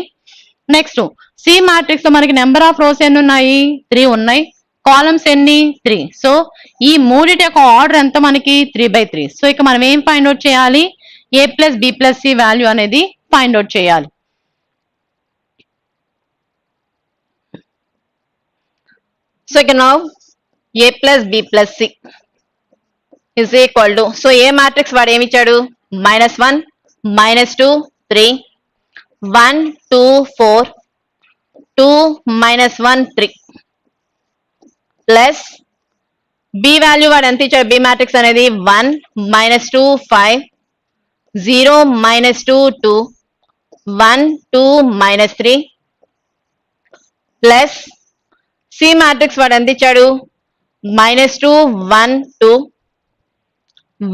నెక్స్ట్ సి మ్యాట్రిక్స్ లో మనకి నెంబర్ ఆఫ్ రోస్ ఎన్ని ఉన్నాయి 3 ఉన్నాయి, కాలమ్స్ ఎన్ని 3. సో ఈ మూడిటి యొక్క ఆర్డర్ ఎంత మనకి 3/3. సో ఇక మనం ఏం ఫైండ్ అవుట్ చేయాలి a plus b plus c value అనేది ఫైండ్ అవుట్ చేయాలి. So now a plus b plus c is equal to, so a matrix వాడు ఏమి ఇచ్చాడు -1 -2 3 1 2 4 2 -1 3 ప్లస్ b వాల్యూ వాడు ఎంత ఇచ్చాడు b matrix అనేది 1 -2 5 0 -2 2 1 2 -3 ప్లస్ సి మ్యాట్రిక్స్ వాడు ఎంత ఇచ్చాడు -2 1 2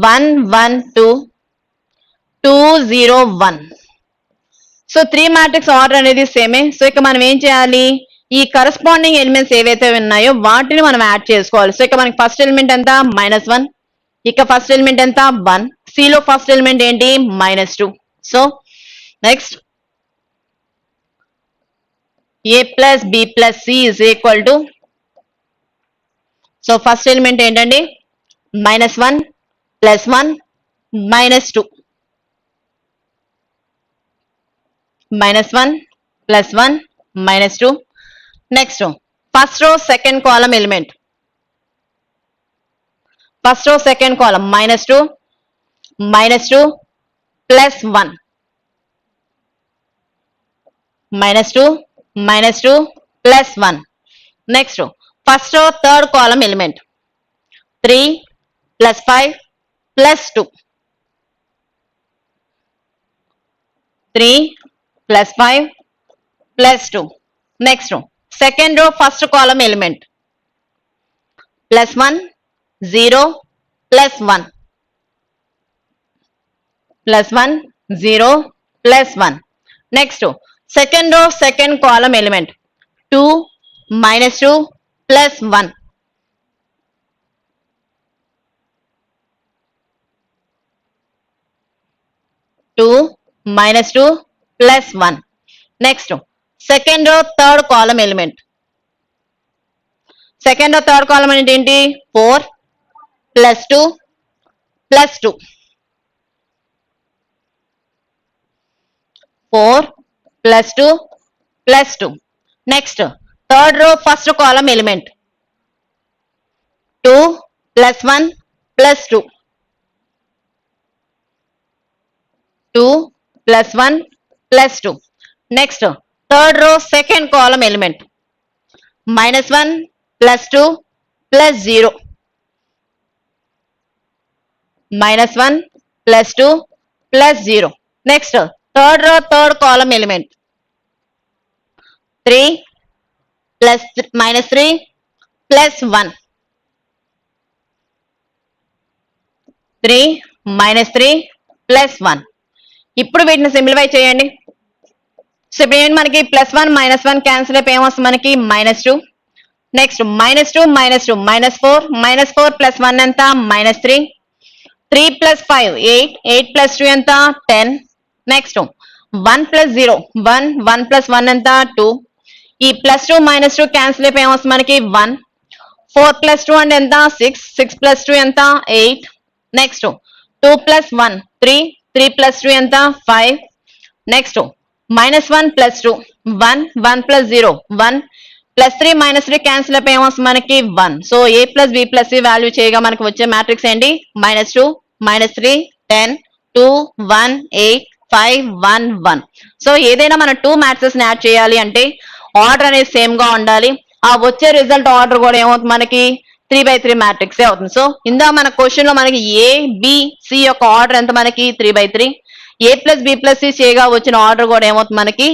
1 1 2 2 0 1. సో 3 మ్యాట్రిక్స్ ఆర్డర్ అనేది సేమే. సో ఇక మనం ఏం చేయాలి ఈ కరస్పాండింగ్ ఎలిమెంట్స్ ఏవైతే ఉన్నాయో వాటిని మనం యాడ్ చేసుకోవాలి. సో ఇక మనకి ఫస్ట్ ఎలిమెంట్ ఎంత -1, ఇక ఫస్ట్ ఎలిమెంట్ ఎంత 1, సి లో ఫస్ట్ ఎలిమెంట్ ఏంటి -2. So next a plus b plus c is equal to, so first element ఏంటండి -1 +1 -2 -1 +1 -2. Next first row second column element, first row second column -2 -2 +1 -2 -2 +1. Next first row third column element 3 +5 +2 3 +5 +2. Next second row first column element +1 0 +1 +1 0 +1. Next second row second column element 2 -2 +1 2 -2 +1. Next second row third column element, second row third column అంటే ఏంటి 4 +2 +2 4 +2 +2. Next third row first column element 2 +1 +2 2 +1 +2. Next third row second column element -1 +2 +0 -1 +2 +0. Next third row third column element 3 -3 +1 3 -3 +1. ఇప్పుడు వీటిని సింప్లిఫై చేయండి. సో ఇప్పుడు ఏంటి మనకి +1 -1 క్యాన్సిల్ అయిపోయి ఏమొస్తుంది మనకి -2. నెక్స్ట్ -2 -2 -4 -4 +1 ఎంత -3 3 + 5 8 8 + 2 ఎంత 10. నెక్స్ట్ 1 + 0 1 1 + 1 ఎంత 2 ఈ +2 -2 క్యాన్సిల్ అయిపోయి ఏమొస్తుంది మనకి 1. 4 + 2 అంటే ఎంత 6. 6 + 2 ఎంత 8. నెక్స్ట్ 2 + 1 3. 3 + 2 ఎంత 5. నెక్స్ట్ -1 + 2 1. 1 + 0 1. +3 -3 క్యాన్సిల్ అయిపోయి ఏమొస్తుంది మనకి 1. So a + b + c value చేయగా మనకి వచ్చే మ్యాట్రిక్స్ ఏంటి -2 -3 10 2 1 8 5 1 1. సో ఏదైనా మన 2 మ్యాట్రిక్స్ ని యాడ్ చేయాలి అంటే ఆర్డర్ అనేది సేమ్ గా ఉండాలి. ఆ వచ్చే రిజల్ట్ ఆర్డర్ కూడా ఏమవుతుంది మనకి 3/3 మ్యాట్రిక్స్ అవుతుంది. సో ఇందా మన క్వశ్చన్ లో మనకి a b c యొక్క ఆర్డర్ ఎంత మనకి 3/3. a + b + c చేయగా వచ్చిన ఆర్డర్ కూడా ఏమవుతుంది మనకి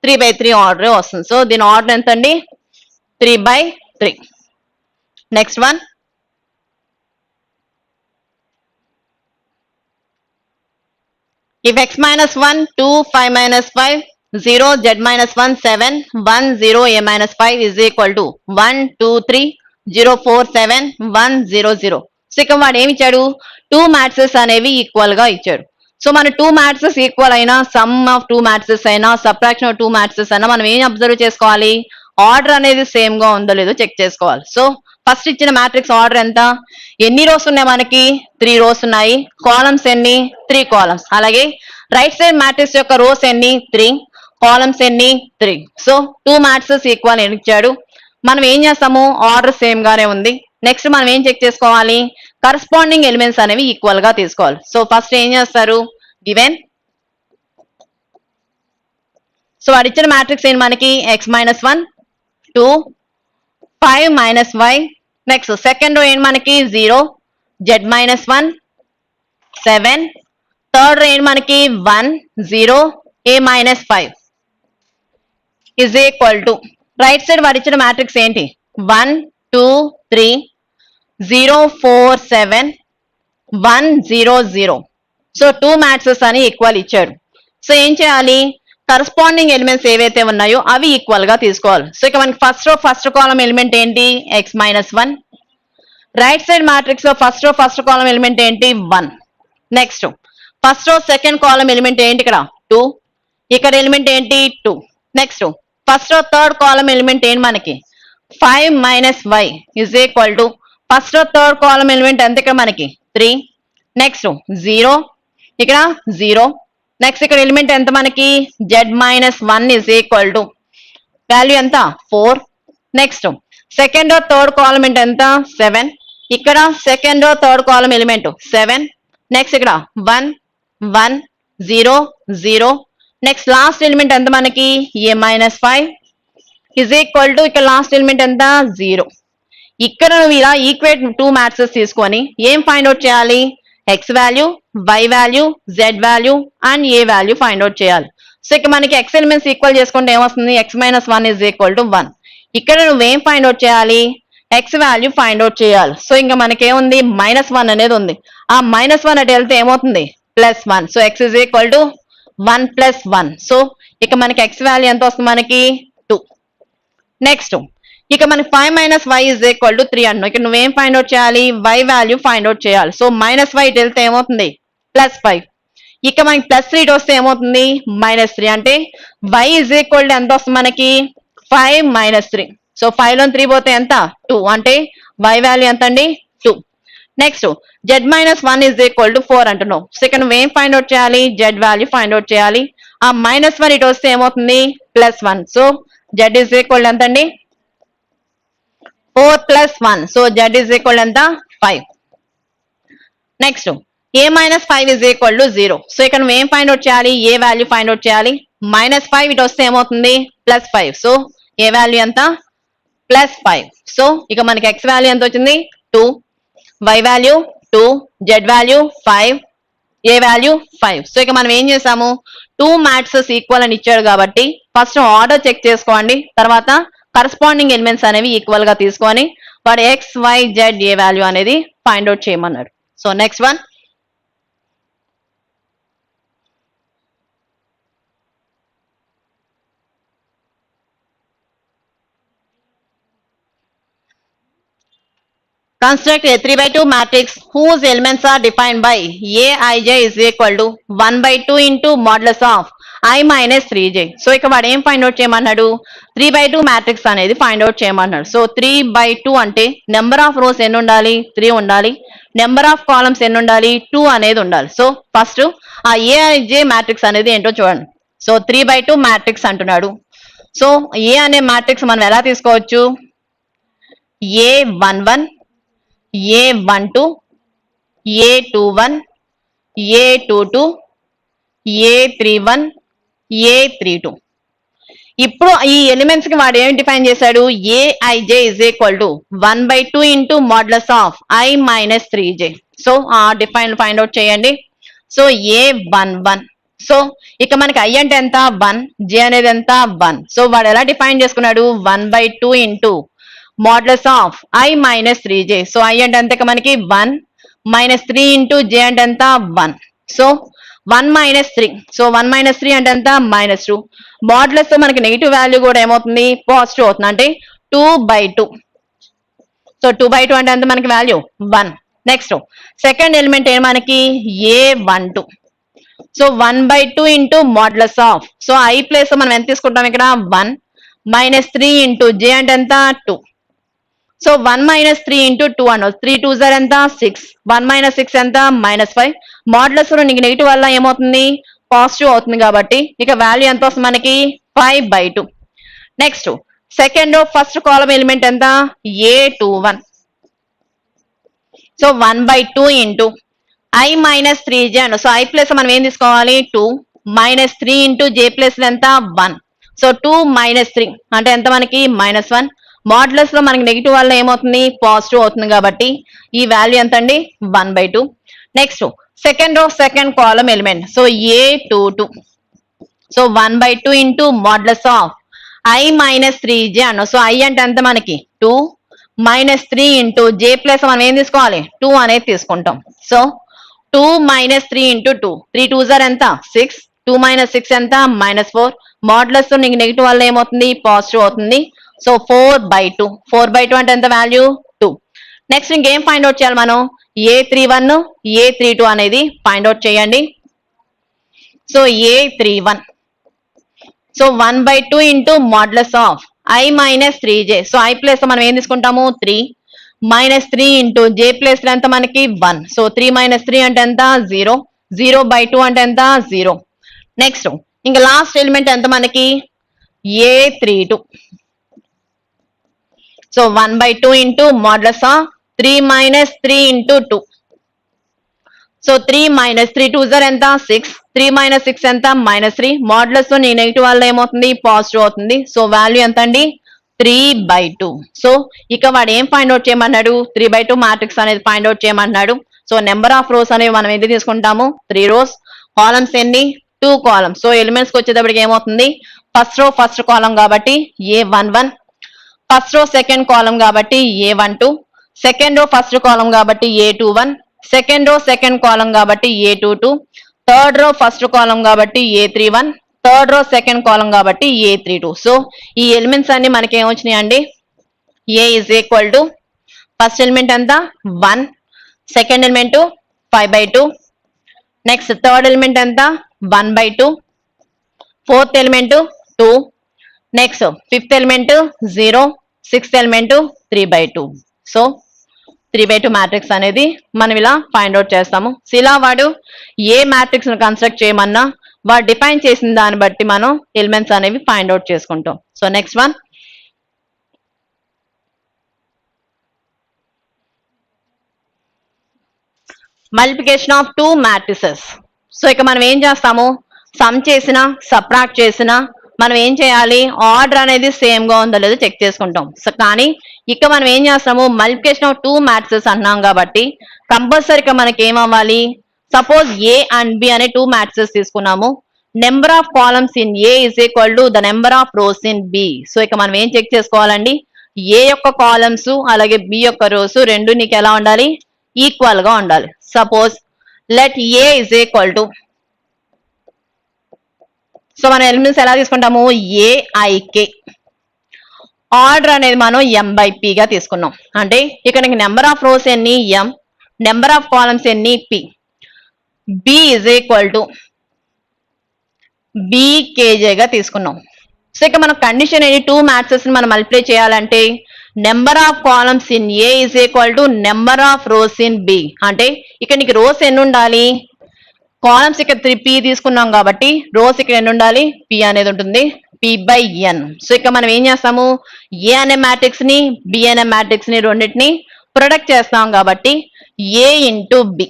3/3 ఆర్డర్ వస్తుంది. సో దీని ఆర్డర్ ఎంత అండి 3/3. Next one if x - 1 2 5 - 5 0 z - 1 7 1 0 a - 5 is equal to 1 2 3 0 4 7 1 0 0. So ఇక వాడు ఏమి ఇచ్చాడు 2 మ్యాట్రిసెస్ అనేవి ఈక్వల్ గా ఇచ్చాడు. సో మన 2 మ్యాట్రిసెస్ ఈక్వల్ అయినా సమ్ ఆఫ్ 2 మ్యాట్రిసెస్ అయినా సబ్ట్రాక్షన్ ఆఫ్ 2 మ్యాట్రిసెస్ అయినా మనం ఏం అబ్జర్వ్ చేసుకోవాలి ఆర్డర్ అనేది సేమ్ గా ఉందో లేదో చెక్ చేసుకోవాలి. సో ఫస్ట్ ఇచ్చిన మ్యాట్రిక్స్ ఆర్డర్ ఎంత ఎన్ని రోస్ ఉన్నాయి మనకి 3 రోస్ ఉన్నాయి. కాలమ్స్ ఎన్ని 3 కాలమ్స్. అలాగే రైట్ సైడ్ మ్యాట్రిక్స్ యొక్క రోస్ ఎన్ని 3 కాలమ్స్ ఎన్ని 3. సో 2 మ్యాట్రిక్స్ ఈక్వల్ అని ఇచ్చాడు. మనం ఏం చేస్తాము ఆర్డర్ సేమ్ గానే ఉంది. నెక్స్ట్ మనం ఏం చెక్ చేసుకోవాలి కరస్పాండింగ్ ఎలిమెంట్స్ అనేవి ఈక్వల్ గా తీసుకోవాలి. సో ఫస్ట్ ఏం చేస్తారు గివెన్ సో వాడు ఇచ్చిన మ్యాట్రిక్స్ ఏంటి మనకి x - 1 2 5 - y. Next second row ఏంటి మనకి 0 z - 1 7. థర్డ్ రో ఏంటి మనకి 1 0 a - 5 is equal to right side వాడు ఇచ్చిన మ్యాట్రిక్స్ ఏంటి 1 2 3 0 4 7 1 0 0. సో 2 మ్యాట్రిక్స్ అని ఈక్వల్ ఇచ్చాడు. సో ఏం చేయాలి కరస్పాండింగ్ ఎలిమెంట్స్ ఏవైతే ఉన్నాయో అవి ఈక్వల్ గా తీసుకోవాలి. సో ఇక మనకి ఫస్ట్ రో ఫస్ట్ కాలం ఎలిమెంట్ ఏంటి x - 1. రైట్ సైడ్ మ్యాట్రిక్స్ లో ఫస్ట్ రో ఫస్ట్ కాలం ఎలిమెంట్ ఏంటి 1. Next first row second column element ఏంటి ఇక్కడ 2. ఇక్కడ ఎలిమెంట్ ఏంటి 2. నెక్స్ట్ ఫస్ట్ రో థర్డ్ కాలం ఎలిమెంట్ ఏంటి మనకి 5 - y is equal to first row third column element ఎంత ఇక్కడ మనకి 3. నెక్స్ట్ 0 ఇక్కడ 0. నెక్స్ట్ ఇక్కడ ఎలిమెంట్ ఎంత మనకి z - 1 is equal to value ఎంత 4. నెక్స్ట్ సెకండ్ రో థర్డ్ కాలం ఎంత 7. ఇక్కడ సెకండ్ రో థర్డ్ కాలం ఎలిమెంట్ 7. నెక్స్ట్ ఇక్కడ 1 1 0 0. నెక్స్ట్ లాస్ట్ ఎలిమెంట్ ఎంత మనకి a - 5 is equal to ఇక్కడ లాస్ట్ ఎలిమెంట్ ఎంత 0. ఇక్కడ నువ్వు ఇలా ఈక్వేట్ 2 మ్యాట్రిక్స్ తీసుకొని ఏం ఫైండ్ అవుట్ చేయాలి x value y value z value and a value find out చేయాలి. సో ఇక మనకి x ఎలిమెంట్స్ ఈక్వల్ చేసుకుంటే ఏమొస్తుంది x - 1 is equal to 1. ఇక్కడ నువ్వేం ఫైండ్ అవుట్ చేయాలి x వాల్యూ ఫైండ్ అవుట్ చేయాలి. సో ఇంకా మనకేముంది -1 అనేది ఉంది. ఆ -1 అటు వెళ్తే ఏమవుతుంది +1. So x is equal to 1 + 1. So ఇక మనకి x వాల్యూ ఎంత వస్తుంది మనకి 2. నెక్స్ట్ ఇక మనకి 5 - y is equal to 3 అంటున్నాం. ఇక్కడ నువ్వేం ఫైండ్ అవుట్ చేయాలి y వాల్యూ ఫైండ్ అవుట్ చేయాలి. సో -y ఇటు వెళ్తే ఏమవుతుంది +5. ఇక మనకి +3 ఇటు వస్తే ఏమవుతుంది -3. అంటే y is equal to ఎంత వస్తుంది మనకి 5 - 3. సో 5 లో 3 పోతే ఎంత 2. అంటే y వాల్యూ ఎంత అండి 2. Next z - 1 is equal to 4 అంటున్నావు. సో ఇక్కడ నువ్వేం ఫైండ్ అవుట్ చేయాలి z వాల్యూ ఫైండ్ అవుట్ చేయాలి. ఆ -1 ఇటు వస్తే ఏమవుతుంది +1. So z is equal to ఎంత అండి 4 + 1. So z is equal to ఎంత 5. Next a - 5 is equal to 0. So ఇక్కడ నువ్వు ఏం ఫైండ్ అవుట్ చేయాలి a వాల్యూ ఫైండ్ అవుట్ చేయాలి. -5 ఇటు వస్తే ఏమవుతుంది +5. సో a వాల్యూ ఎంత +5. సో ఇక మనకి x వాల్యూ ఎంత వచ్చింది 2 y value 2 z value 5 a value 5. So ఇక మనం ఏం చేసాము 2 మ్యాట్రిక్స్ ఈక్వల్ అని ఇచ్చాడు కాబట్టి ఫస్ట్ ఆర్డర్ చెక్ చేసుకోండి. తర్వాత కరస్పాండింగ్ ఎలిమెంట్స్ అనేవి ఈక్వల్ గా తీసుకొని వాడు x y z a value అనేది ఫైండ్ అవుట్ చేయమన్నాడు. So next one construct a 3/2 matrix whose elements are defined by aij is equal to 1/2 into modulus of I minus 3j. So ఇక వాడు ఏం ఫైండ్ అవుట్ చేయమన్నాడు, 3/2 మ్యాట్రిక్స్ అనేది ఫైండ్ అవుట్ చేయమన్నాడు. సో 3/2 అంటే నెంబర్ ఆఫ్ రోస్ ఎన్ని ఉండాలి, 3 ఉండాలి. నెంబర్ ఆఫ్ కాలమ్స్ ఎన్ని ఉండాలి, 2 అనేది ఉండాలి. సో ఫస్ట్ ఆ ఏఐజే మ్యాట్రిక్స్ అనేది ఏంటో చూడండి. సో 3/2 మ్యాట్రిక్స్ అంటున్నాడు. సో ఏ అనే మ్యాట్రిక్స్ మనం ఎలా తీసుకోవచ్చు, A11, A12, A21, A22, A31, A32. ఇప్పుడు ఈ ఎలిమెంట్స్ కి వాడు ఏం డిఫైన్ చేశాడు, AIJ is equal to 1/2 into modulus of I minus 3j. So ఆ డిఫైన్ ఫైండ్ అవుట్ చేయండి. So A11. సో ఇక మనకి ఐ అంటే ఎంత 1, జే అనేది ఎంత 1. సో వాడు ఎలా డిఫైన్ చేసుకున్నాడు, 1/2 into modulus of I minus 3j. So I అంటే ఎంత మనకి 1 మైనస్ 3 ఇంటూ జే అంటే ఎంత 1. So 1 minus 3. సో 1 మైనస్ 3 అంటే ఎంత -2. మాడ్యులస్ తో మనకి నెగిటివ్ వాల్యూ కూడా ఏమవుతుంది, పాజిటివ్ అవుతుంది. అంటే 2/2. సో 2/2 అంటే ఎంత మనకి వాల్యూ 1. నెక్స్ట్ సెకండ్ ఎలిమెంట్ ఏం మనకి A12. So 1/2 into modulus of, so I place మనం ఎంత తీసుకుంటాం ఇక్కడ 1 మైనస్ 3 ఇంటూ జే అంటే ఎంత 2. సో 1 మైనస్ 3 ఇంటూ 2 అన్న 3 2 ఎంత 6. 1 మైనస్ 6 ఎంత -5. మాడ్యులస్ లో నీకు నెగిటివ్ వల్ల ఏమవుతుంది, పాజిటివ్ అవుతుంది. కాబట్టి ఇక వాల్యూ ఎంత వస్తుంది మనకి 5/2. నెక్స్ట్ సెకండ్ ఫస్ట్ కాలం ఎలిమెంట్ ఎంత A21. So 1/2 into I minus 3j అన్న, సో ఐ ప్లేస్ మనం ఏం తీసుకోవాలి 2 మైనస్ 3 ఇంటూ జే ప్లేస్ ఎంత 1. సో 2 మైనస్ 3 అంటే ఎంత మనకి -1. మాడ్యులస్ లో మనకి నెగిటివ్ వల్ల ఏమవుతుంది, పాజిటివ్ అవుతుంది. కాబట్టి ఈ వాల్యూ ఎంత అండి 1/2. Next second column element, so A22. So 1/2 into modulus of I minus 3j అన్న, సో ఐ అంటే ఎంత మనకి 2 మైనస్ 3 ఇంటూ జే ప్లస్ మనం ఏం తీసుకోవాలి 2 అనేది తీసుకుంటాం. సో 2 మైనస్ 3 ఇంటూ 2, 3 2 ఎంత 6. 2 మైనస్ 6 ఎంత -4. మాడ్యులస్ తో నీకు నెగిటివ్ వల్ల ఏమవుతుంది, పాజిటివ్ అవుతుంది. సో 4/2. 4/2 అంటే ఎంత వాల్యూ 2. నెక్స్ట్ ఇంకేం ఫైండ్ అవుట్ చేయాలి మనం, A31, A32 అనేది ఫైండ్ అవుట్ చేయండి. So A31. So 1/2 into modulus of I minus 3j. So I place మనం ఏం తీసుకుంటాము 3 మైనస్ 3 ఇంటూ జే ప్లేస్ ఎంత మనకి 1. సో 3 మైనస్ 3 అంటే ఎంత 0. 0/2 అంటే ఎంత 0. నెక్స్ట్ ఇంకా లాస్ట్ ఎలిమెంట్ ఎంత మనకి A32. So 1/2 into modulus of 3 minus 3 into 2. So 3 minus 3 2 ఎంత 6. 3 మైనస్ 6 ఎంత -3. మాడ్యులస్ తో నీ నెగిటివ్ వల్ల ఏమవుతుంది, పాజిటివ్ అవుతుంది. సో వాల్యూ ఎంత అండి 3/2. సో ఇక వాడు ఏం ఫైండ్ అవుట్ చేయమన్నాడు, 3/2 మ్యాట్రిక్స్ అనేది ఫైండ్ అవుట్ చేయమన్నాడు. సో నెంబర్ ఆఫ్ రోస్ అనేవి మనం ఎంత తీసుకుంటాము 3 rows. కాలమ్స్ ఎన్ని 2 కాలమ్స్. సో ఎలిమెంట్స్ కి వచ్చేటప్పటికి ఏమవుతుంది, ఫస్ట్ రో ఫస్ట్ కాలం కాబట్టి A11, first row second column కాబట్టి A12, సెకండ్ రో ఫస్ట్ కాలం కాబట్టి A21, second row second column కాబట్టి A22, థర్డ్ రో ఫస్ట్ కాలం కాబట్టి A31, third row second column కాబట్టి A32. సో ఈ ఎలిమెంట్స్ అన్ని మనకి ఏమొచ్చినాయి అండి, A is equal to first element ఎంత 1, second element 5/2, next third element ఎంత 1/2, fourth element 2, next fifth element 0, sixth element 3/2. So 3/2 matrix అనేది మనం ఇలా ఫైండ్ అవుట్ చేస్తాము. సో ఇలా వాడు ఏ మ్యాట్రిక్స్ ను కన్స్ట్రక్ట్ చేయమన్నా వాడు డిఫైన్ చేసిన దాన్ని బట్టి మనం ఎలిమెంట్స్ అనేవి ఫైండ్ అవుట్ చేసుకుంటాం. So next one, multiplication of 2 matrices. So ఇక మనం ఏం చేస్తాము, సమ్ చేసినా సబ్ట్రాక్ట్ చేసినా మనం ఏం చేయాలి, ఆర్డర్ అనేది సేమ్ గా ఉందో లేదో చెక్ చేసుకుంటాం. సో కానీ ఇక మనం ఏం చేస్తాము, మల్టిప్లికేషన్ ఆఫ్ 2 matrices అన్నాం కాబట్టి కంపల్సరీగా మనకి ఏం అవ్వాలి, సపోజ్ A అండ్ B అనే 2 matrices తీసుకున్నాము. Number of columns in A is equal to the number of rows in B. So ఇక మనం ఏం చెక్ చేసుకోవాలండి, A యొక్క కాలమ్స్ అలాగే B యొక్క రోస్ రెండు నీకు ఎలా ఉండాలి, ఈక్వల్ గా ఉండాలి. Suppose let A is equal to, so మనం ఎలిమెంట్స్ ఎలా తీసుకుంటాము AIK, ఆర్డర్ అనేది మనం M/P గా తీసుకున్నాం. అంటే ఇక్కడ నెంబర్ ఆఫ్ రోస్ ఎన్ని M, నెంబర్ ఆఫ్ కాలమ్స్ ఎన్ని P. B is equal to బీకేజేగా తీసుకున్నాం. సో ఇక మన కండిషన్ ఏంటి, టూ మ్యాట్రిక్స్ ని మనం మల్టిప్లై చేయాలంటే number of columns in A is equal to number of rows in B. అంటే ఇక్కడ నీకు రోస్ ఎన్ని ఉండాలి, కాలమ్స్ ఇక్కడ 3p తీసుకున్నాం కాబట్టి రోస్ ఇక్కడ ఎన్ని ఉండాలి, p అనేది ఉంటుంది, p/n. సో ఇక మనం ఏం చేస్తాము, ఏ అనే మ్యాట్రిక్స్ ని బి అనే మ్యాట్రిక్స్ ని రెండింటిని ప్రొడక్ట్ చేస్తాం కాబట్టి a ఇంటూ బి.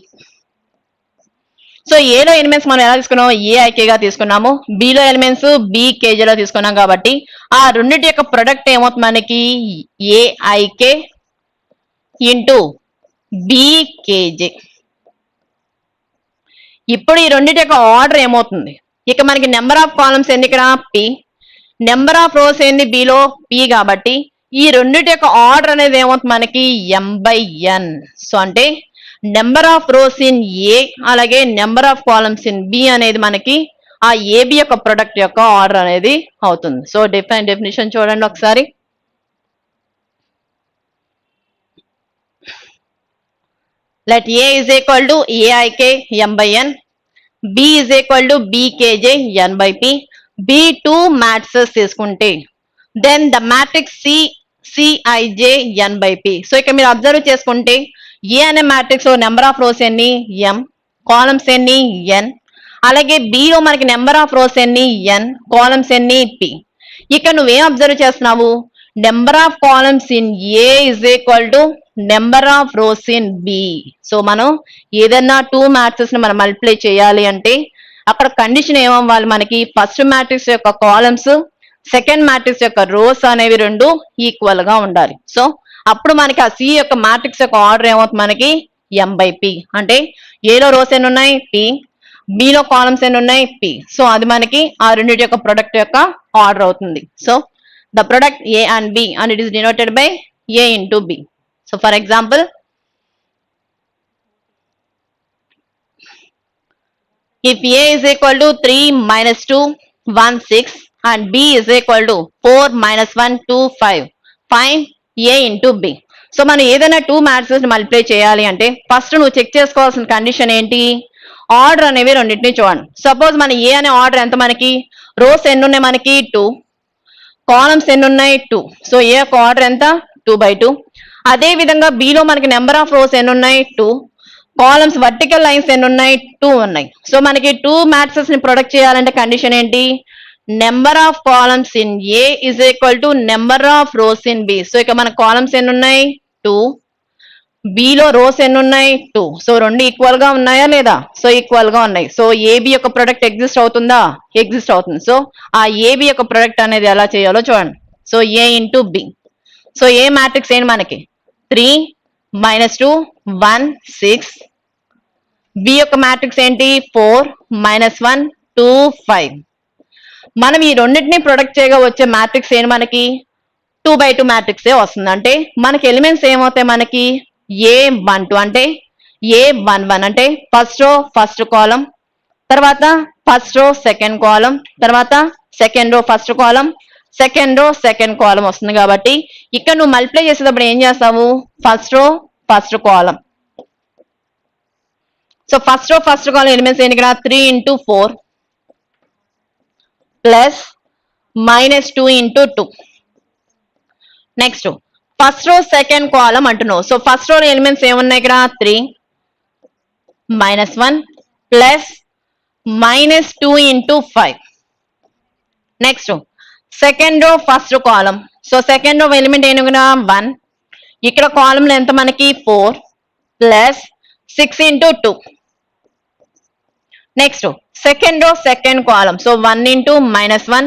సో ఏలో ఎలిమెంట్స్ మనం ఎలా తీసుకున్నాం, ఏఐకేగా తీసుకున్నాము, బిలో ఎలిమెంట్స్ బీకేజేలో తీసుకున్నాం కాబట్టి ఆ రెండింటి యొక్క ప్రొడక్ట్ ఏమవుతుంది మనకి, ఏఐకే ఇంటూ బీకేజే. ఇప్పుడు ఈ రెండింటి యొక్క ఆర్డర్ ఏమవుతుంది, ఇక మనకి నెంబర్ ఆఫ్ కాలమ్స్ ఎన్ని ఇక్కడ పి, నెంబర్ ఆఫ్ రోస్ ఏంది బిలో పి కాబట్టి ఈ రెండింటి యొక్క ఆర్డర్ అనేది ఏమవుతుంది మనకి m/n. సో అంటే number of rows in A అలాగే number of columns in B అనేది మనకి ఆ ఏబి యొక్క ప్రొడక్ట్ యొక్క ఆర్డర్ అనేది అవుతుంది. సో డెఫినేషన్ చూడండి ఒకసారి. Let A is equal to AIK m/n, B is equal to BKJ n/p, B two matrix తీసుకుంటే then the matrix CIJ n/p. So ఇక మీరు అబ్జర్వ్ చేసుకుంటే ఏ అనే మ్యాట్రిక్స్ నెంబర్ ఆఫ్ రోస్ ఎన్ని m, కాలమ్స్ ఎన్ని n, అలాగే బిలో మనకి నెంబర్ ఆఫ్ రోస్ ఎన్ని n, కాలమ్స్ ఎన్ని p. ఇక్కడ నువ్వేం అబ్జర్వ్ చేస్తున్నావు, number of columns in A is equal to number of rows in B. So మనం ఏదన్నా టూ మ్యాట్రిక్స్ ని మనం మల్టిప్లై చేయాలి అంటే అక్కడ కండిషన్ ఏమవ్వాలి మనకి, ఫస్ట్ మ్యాట్రిక్స్ యొక్క కాలమ్స్ సెకండ్ మ్యాట్రిక్స్ యొక్క రోస్ అనేవి రెండు ఈక్వల్ గా ఉండాలి. సో అప్పుడు మనకి ఆ సి యొక్క మ్యాట్రిక్స్ యొక్క ఆర్డర్ ఏమవుతుంది మనకి m/p. అంటే ఏలో రోస్ ఎన్ని ఉన్నాయి p, బిలో కాలమ్స్ ఎన్ని ఉన్నాయి p. సో అది మనకి ఆ రెండింటి యొక్క ప్రొడక్ట్ యొక్క ఆర్డర్ అవుతుంది. So the product a and b and it is denoted by a into b. So for example, if a is equal to 3 minus 2 1 6 and b is equal to 4 minus 1 2 5, find a into b. So మనం ఏదైనా టూ మ్యాట్రిక్స్ ని మల్టిప్లై చేయాలి అంటే ఫస్ట్ నువ్వు చెక్ చేసుకోవాల్సిన కండిషన్ ఏంటి, ఆర్డర్ అనేవి రెండింటిని చూడండి. సపోజ్ మన ఏ అనే ఆర్డర్ ఎంత, మనకి రోస్ ఎన్ని ఉన్నాయి మనకి 2, కాలమ్స్ ఎన్ని ఉన్నాయి 2. సో ఏ యొక్క ఆర్డర్ ఎంత 2/2. అదే విధంగా బిలో మనకి నెంబర్ ఆఫ్ రోస్ ఎన్ని ఉన్నాయి 2, కాలమ్స్ వర్టికల్ లైన్స్ ఎన్ని ఉన్నాయి 2 ఉన్నాయి. సో మనకి టూ మ్యాట్రిక్స్ ని ప్రొడక్ట్ చేయాలంటే కండిషన్ ఏంటి, number of columns in A is equal to number of rows in B. So ఇక మన కాలమ్స్ ఎన్ని ఉన్నాయి 2, బిలో రోస్ ఎన్ని ఉన్నాయి 2. సో రెండు ఈక్వల్ గా ఉన్నాయా లేదా, సో ఈక్వల్ గా ఉన్నాయి. సో ఏబి యొక్క ప్రొడక్ట్ ఎగ్జిస్ట్ అవుతుందా, ఎగ్జిస్ట్ అవుతుంది. సో ఆ ఏబి యొక్క ప్రొడక్ట్ అనేది ఎలా చేయాలో చూడండి. సో ఏ ఇంటూ బి. సో ఏ మ్యాట్రిక్స్ ఏంటి మనకి 3 minus 2 1 6, బి యొక్క మ్యాట్రిక్స్ ఏంటి 4 minus 1 2 5. మనం ఈ రెండింటిని ప్రొడక్ట్ చేయగా వచ్చే మ్యాట్రిక్స్ ఏంటి మనకి 2/2 మ్యాట్రిక్సే వస్తుంది. అంటే మనకి ఎలిమెంట్స్ ఏమవుతాయి మనకి a12 అంటే a11 అంటే ఫస్ట్ రో ఫస్ట్ కాలం, తర్వాత ఫస్ట్ రో సెకండ్ కాలం, తర్వాత సెకండ్ రో ఫస్ట్ కాలం, సెకండ్ రో సెకండ్ కాలం వస్తుంది. కాబట్టి ఇక్కడ నువ్వు మల్టిప్లై చేసేటప్పుడు ఏం చేస్తావు, ఫస్ట్ రో ఫస్ట్ కాలం. సో ఫస్ట్ రో ఫస్ట్ కాలం ఎలిమెంట్స్ ఏంటి ఇక్కడ 3 into 4 plus -2 into 2. Next first row second column అంటున్నావు. సో ఫస్ట్ రో ఎలిమెంట్స్ ఏమున్నాయి ఇక్కడ 3 -1 plus -2 into 5. Next second row first కాలం. సో సెకండ్ రో ఎలిమెంట్ ఏంటి 1, ఇక్కడ కాలంలో ఎంత మనకి 4 plus 6 into 2. Next second row second column. So 1 into -1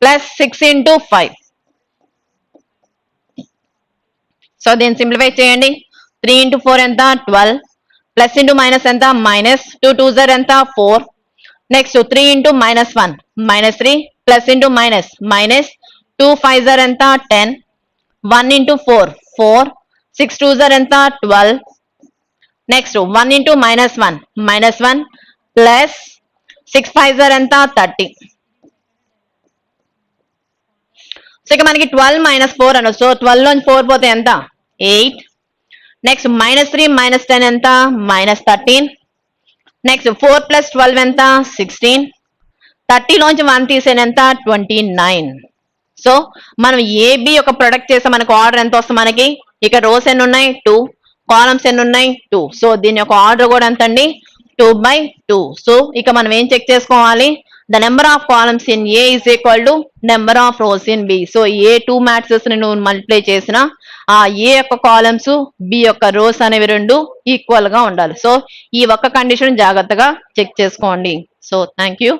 plus 6 into 5. So దీన్ని సింప్లిఫై చేయండి. 3 into 4 ఎంత 12, ప్లస్ ఇంటూ మైనస్ ఎంత -2 2 ఎంత 4. Next 3 into -1 -3 plus into minus -2 5 ఎంత 10, 1 into 4 4, 6 2 ఎంత 12. నెక్స్ట్ 1 into -1 ప్లస్ 6 5 ఎంత 30. సో ఇక మనకి 12 - 4 అను. సో 12 నుంచి 4 పోతే ఎంత 8. నెక్స్ట్ -3 - 10 ఎంత -13. నెక్స్ట్ 4 ప్లస్ 12 ఎంత 16. 30 లోంచి 1 తీసేది ఎంత 29. సో మనం ఏబి ఒక ప్రొడక్ట్ చేస్తే మనకు ఆర్డర్ ఎంత వస్తుంది మనకి, ఇక రోస్ ఎన్ని ఉన్నాయి 2, కాలమ్స్ ఎన్ని ఉన్నాయి 2. సో దీని యొక్క ఆర్డర్ కూడా ఎంత అండి 2/2. సో ఇక మనం ఏం చెక్ చేసుకోవాలి, the number of columns in A is equal to number of rows in B. So A 2 matrices ని నువ్వు మల్టిప్లై చేసిన ఆ ఏ యొక్క కాలమ్స్ బి యొక్క రోస్ అనేవి రెండు ఈక్వల్ గా ఉండాలి. సో ఈ ఒక్క కండిషన్ జాగ్రత్తగా చెక్ చేసుకోండి. So thank you.